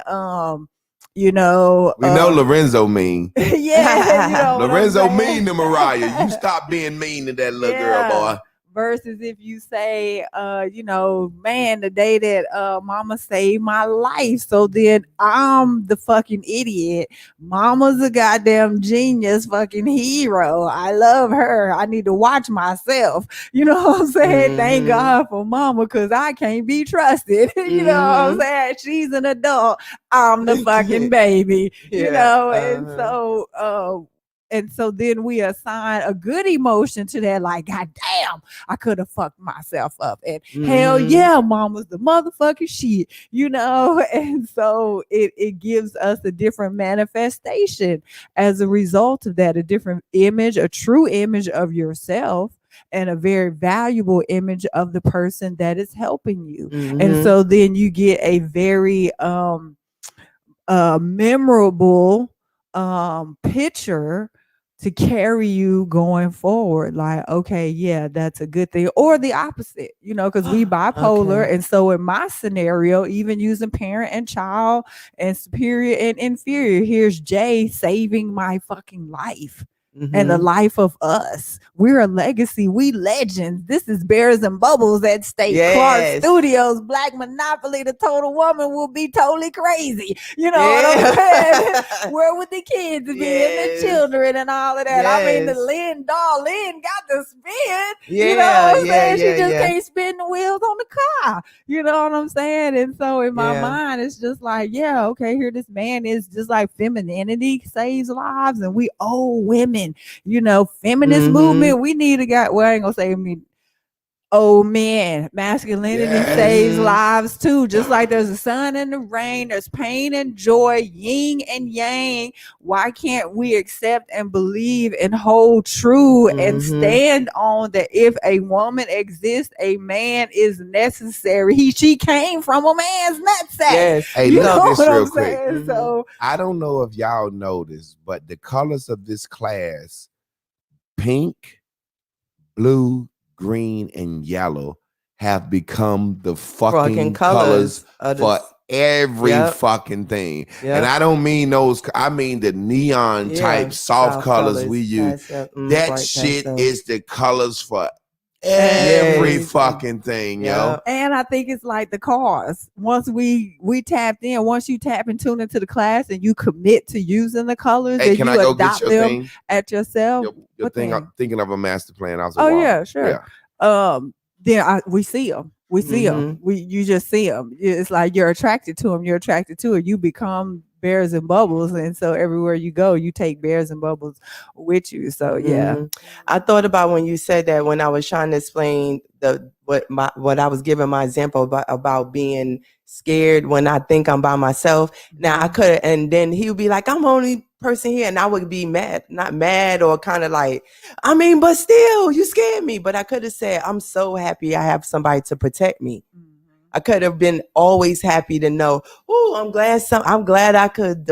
we know Lorenzo mean. Yeah, Lorenzo mean to Mariah. You stop being mean to that little girl, boy. Versus if you say, man, the day that mama saved my life, so then I'm the fucking idiot. Mama's a goddamn genius fucking hero. I love her. I need to watch myself. You know what I'm saying? Thank God for mama, because I can't be trusted. You know what I'm saying? She's an adult. I'm the fucking baby. And so then we assign a good emotion to that, like, God damn, I could have fucked myself up. And hell yeah, mama's the motherfucking shit, And so it gives us a different manifestation as a result of that, a different image, a true image of yourself, and a very valuable image of the person that is helping you. And so then you get a very memorable picture to carry you going forward. Like, okay, yeah, that's a good thing. Or the opposite, because we bipolar. Okay. And so in my scenario, even using parent and child and superior and inferior, here's Jay saving my fucking life. And the life of us. We're a legacy. We legends. This is Bears and Bubbles at State Clark Studios. Black Monopoly. The total woman will be totally crazy. You know what I'm saying? Where would the kids be and the children and all of that? I mean, the Lynn got the spin. You know what I'm saying? She just can't spin the wheels on the car. You know what I'm saying? And so in my mind, it's just like, yeah, okay, here this man is just like femininity saves lives, and we owe women. Feminist movement. We need a guy. Well, I ain't gonna say me. Oh man, masculinity saves lives too. Just like there's the sun and the rain, there's pain and joy, yin and yang. Why can't we accept and believe and hold true and stand on that? If a woman exists, a man is necessary. She came from a man's nutsack. Yes. Hey, look at this real quick. So I don't know if y'all noticed, but the colors of this class, pink, blue, green, and yellow, have become the fucking colors for every fucking thing. And I don't mean those, I mean the neon type soft colors we use. That shit is the colors for every fucking thing, yo. And I think it's like the cars. Once we tapped in, once you tap and tune into the class and you commit to using the colors, and can you I go adopt get your them thing? at yourself. Your thing, I'm thinking of a master plan. Yeah, sure. Then we see them. We see them. You just see them. It's like you're attracted to them. You're attracted to it. You become Bears and Bubbles, and so everywhere you go, you take Bears and Bubbles with you. So yeah, I thought about when you said that, when I was trying to explain what I was giving my example about being scared when I think I'm by myself. Now I could, and then he would be like, "I'm the only person here," and I would be mad, not mad, or kind of like, I mean, but still, you scared me. But I could have said, "I'm so happy I have somebody to protect me." I could have been always happy to know, oh, I'm glad I could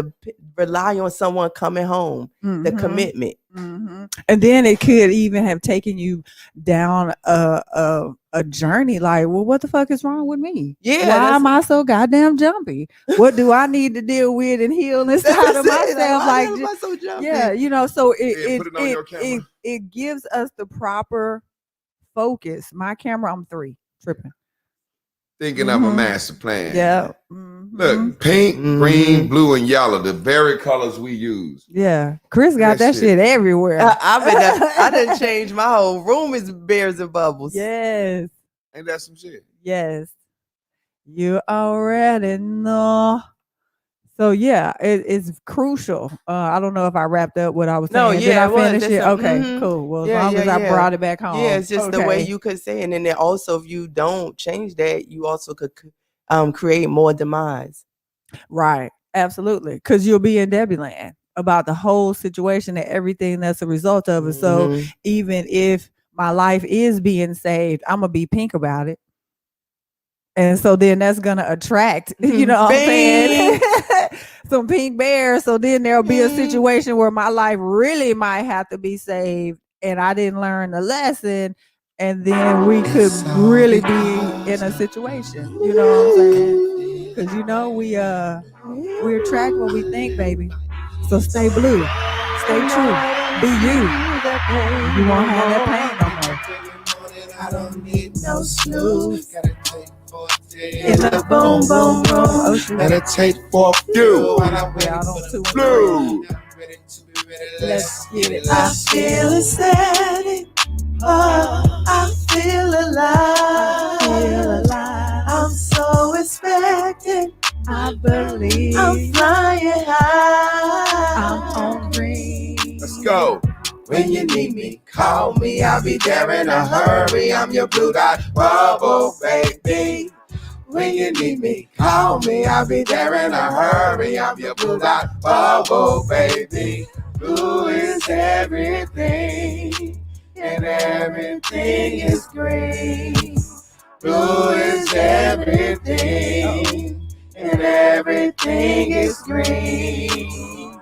rely on someone coming home, the commitment. And then it could even have taken you down a journey like, well, what the fuck is wrong with me? Yeah. Why am I so goddamn jumpy? What do I need to deal with and heal inside of myself? Like, why am I so jumpy? Yeah, so it gives us the proper focus. My camera, I'm 3 tripping. Thinking of a master plan. Yeah. Look, pink, green, blue, and yellow, the very colors we use. Yeah. Chris got that shit everywhere. I done changed my whole room is bears and bubbles. Yes. Ain't that some shit? Yes. You already know. So yeah, it's crucial. I don't know if I wrapped up what I was saying. Did I finish it? Okay, cool. Well, as long as I brought it back home. Yeah, it's just the way you could say it. And then also, if you don't change that, you also could create more demise. Right. Absolutely. Because you'll be in Debbie land about the whole situation and everything that's a result of it. So even if my life is being saved, I'm going to be pink about it. And so then that's going to attract, you know what I'm saying? Some pink bears. So then there'll be a situation where my life really might have to be saved and I didn't learn the lesson. And then we could really be in a situation, you know what I'm saying? Because, you know, we attract what we think, baby. So stay blue, stay true, be you. You won't have that pain no more. I don't need no snooze. Gotta take for a day. In the boom, boom, boom. Meditate for you. Blue. Let's get it. I feel ecstatic. Oh, I feel alive. I'm so expectant. I believe. I'm flying high. I'm on green. Let's go. When you need me, call me. I'll be there in a hurry. I'm your blue dot bubble, baby. When you need me, call me. I'll be there in a hurry. I'm your blue dot bubble, baby. Blue is everything, and everything is green. Blue is everything, and everything is green.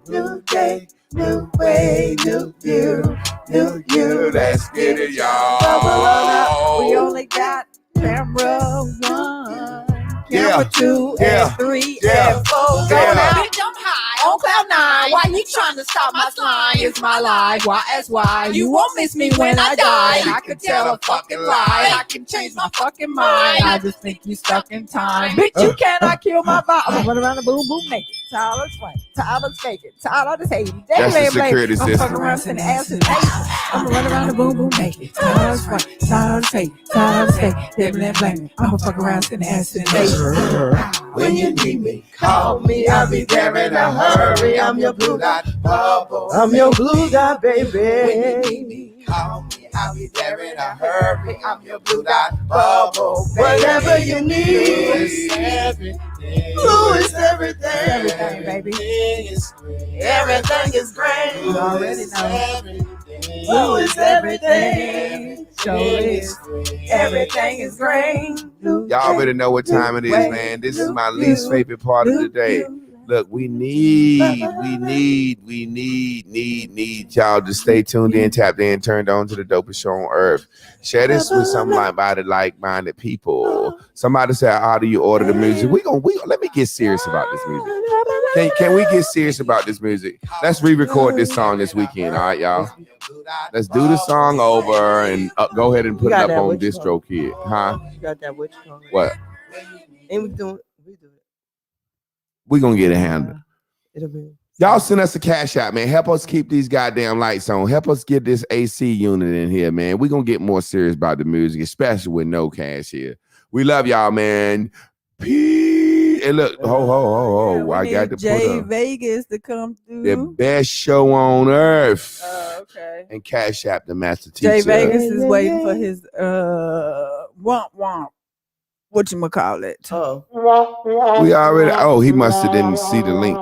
New day, new way, new view, new you. Let's get it, y'all. We only got camera 1, camera 2, and 3, and 4. Go now, bitch, I'm high on cloud 9. Why you trying to stop my slime? It's my life. Why? That's why you won't miss me when I die. I can tell a fucking lie. I can change my fucking mind. I just think you stuck in time. Bitch, you cannot kill my vibe. I'm gonna run around the boom boom naked. Tired of fighting, tired of faking, tired of this hating. That's the security I'm system. fucking around sending ass and I'm gonna run around the boom boom naked. Tired of fighting, tired of faking, tired of faking. Devil and blame me. I'm gonna fuck around sending ass and When you need me, call me. I'll be there in a hurry. I'm your blue dot bubble. I'm your blue dot, baby. When you need me, call me. I'll be there in a hurry. I'm your blue dot bubble. Whatever you need. Blue is everything. everything, baby. Everything is great. You already know. Blue is everything. So is. Everything is great. Y'all already know what time it is, man. This is my least favorite part of the day. Look, we need y'all to stay tuned in, tapped in, turned on to the dopest show on earth. Share this with somebody like-minded people. Somebody said, how do you order the music? We let me get serious about this music. Can we get serious about this music? Let's re-record this song this weekend, all right, y'all? Let's do the song over and go ahead and put it up on DistroKid, huh? You got that which song? What? And we do it. We gonna get it handled. It'll be. Y'all send us a cash out, man. Help us keep these goddamn lights on. Help us get this AC unit in here, man. We're gonna get more serious about the music, especially with no cash here. We love y'all, man. Peace. And look, ho. I got to Jay put up Vegas to come through. the best show on earth. Okay. And cash out the master teacher. Jay Vegas is waiting for his womp. Whatchamacallit. Oh. We already, he must have didn't see the link.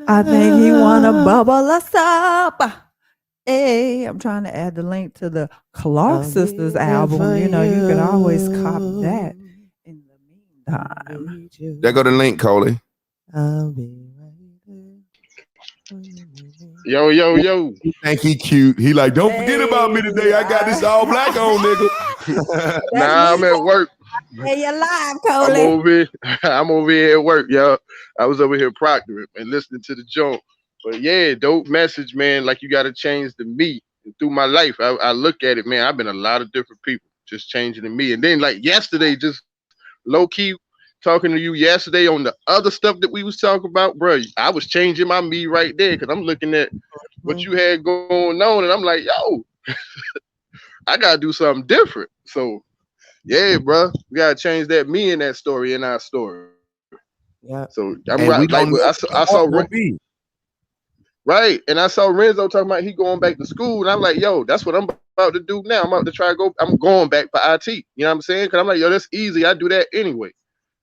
I think he wanna bubble us up. Hey, I'm trying to add the link to the Clark Sisters album. You know, you can always cop that in the meantime. There go the link, Coley. I'll be right there. Yo. He think he cute. He like, don't forget about me today. I got this all black on, nigga. Nah, I'm at work. Hey, you live, Coley. I'm over here at work, y'all. I was over here proctoring and listening to the joint. But yeah, dope message, man. Like you got to change the meat. through my life, I look at it, man. I've been a lot of different people, just changing in me. And then like yesterday, just low key talking to you yesterday on the other stuff that we was talking about, bro. I was changing my me right there because I'm looking at what you had going on, and I'm like, yo, I gotta do something different. So yeah, bro, we gotta change that me in that story in our story. Yeah. So I'm And right. we Like don't know I saw what it be. right, and I saw Renzo talking about he going back to school, and I'm like, yo, that's what I'm about to do now. I'm about to try to go. I'm going back for IT. You know what I'm saying? Because I'm like, yo, that's easy. I do that anyway.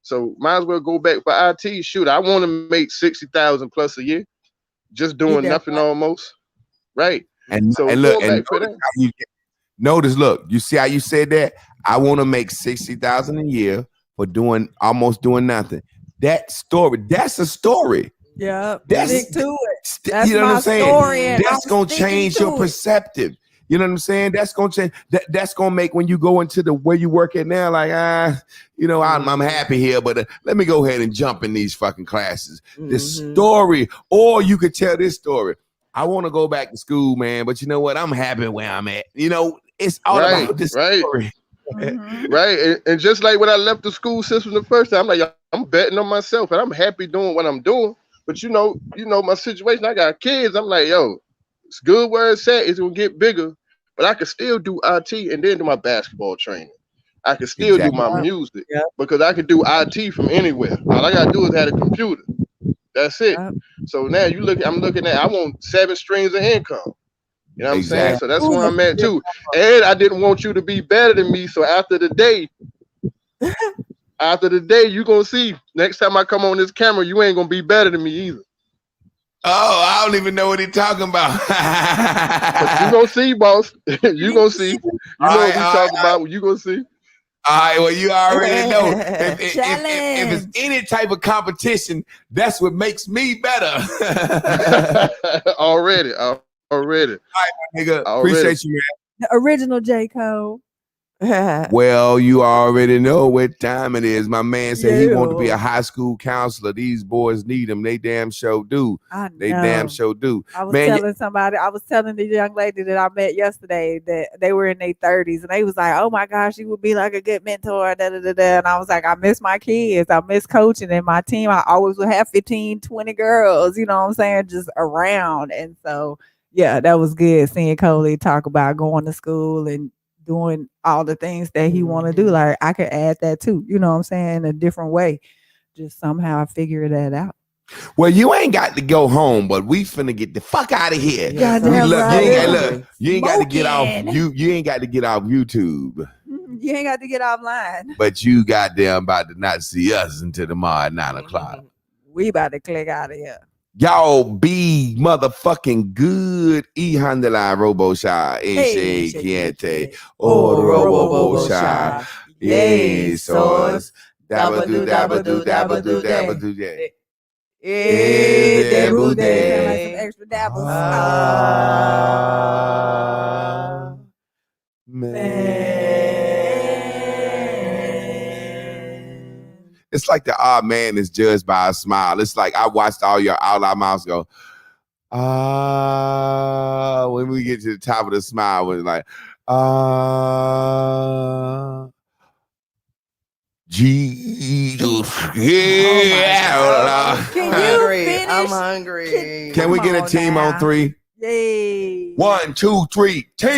So might as well go back for IT. Shoot, I want to make 60,000 plus a year, just doing nothing almost. Right. And So look, going and back for that. notice, look, you see how you said that? I want to make 60,000 a year for almost doing nothing. That story, that's a story. Yeah, That's stick to it. That's you know what my I'm saying? story, and That's I'm gonna sticking change to your it. perceptive. You know what I'm saying? That's gonna change. That's gonna make when you go into the where you work at now, like I'm happy here, but let me go ahead and jump in these fucking classes. This story, or you could tell this story. I want to go back to school, man, but you know what? I'm happy where I'm at. You know, it's all about this story. Right. And just like when I left the school system the first time, I'm like, I'm betting on myself and I'm happy doing what I'm doing. But you know my situation. I got kids. I'm like, yo, it's good where it's at. It's gonna get bigger, but I can still do IT and then do my basketball training. I can still do my music because I can do IT from anywhere. All I gotta do is have a computer. That's it. So now I'm looking at. I want 7 streams of income. You know what I'm saying? So that's where I'm at too. And I didn't want you to be better than me. So after the day, you gonna see next time I come on this camera, you ain't gonna be better than me either. Oh, I don't even know what he's talking about. But you gonna see, boss. You gonna see. You know what we talking about. You gonna see. All right, well, you already know. If it's any type of competition, that's what makes me better. Already. All right, my nigga. Appreciate you, man. The original J. Cole. Well, you already know what time it is. My man said he wanted to be a high school counselor. These boys need him. They damn sure do. They damn sure do. I was telling the young lady that I met yesterday that they were in their 30s and they was like, oh my gosh, you would be like a good mentor. And I was like, I miss my kids. I miss coaching and my team. I always would have 15, 20 girls, you know what I'm saying, just around. And so, yeah, that was good seeing Coley talk about going to school and doing all the things that he want to do. Like I could add that too, you know what I'm saying, in a different way. Just somehow figure that out. Well, you ain't got to go home, but we finna get the fuck out of here. Yeah, you ain't got to get off. You ain't got to get off YouTube. You ain't got to get offline. But you goddamn about to not see us until tomorrow at 9 o'clock. We about to click out of here. Y'all be motherfucking good. Handela Robosha. Kiente. Robosha. Yay, sauce. Dabba do. Some extra dabbles. Man. It's like the odd man is judged by a smile. It's like I watched all our mouths go, when we get to the top of the smile, we're like, Jesus. Yeah. I'm hungry. Can we get a team on 3? Yay. 1, 2, 3. Team.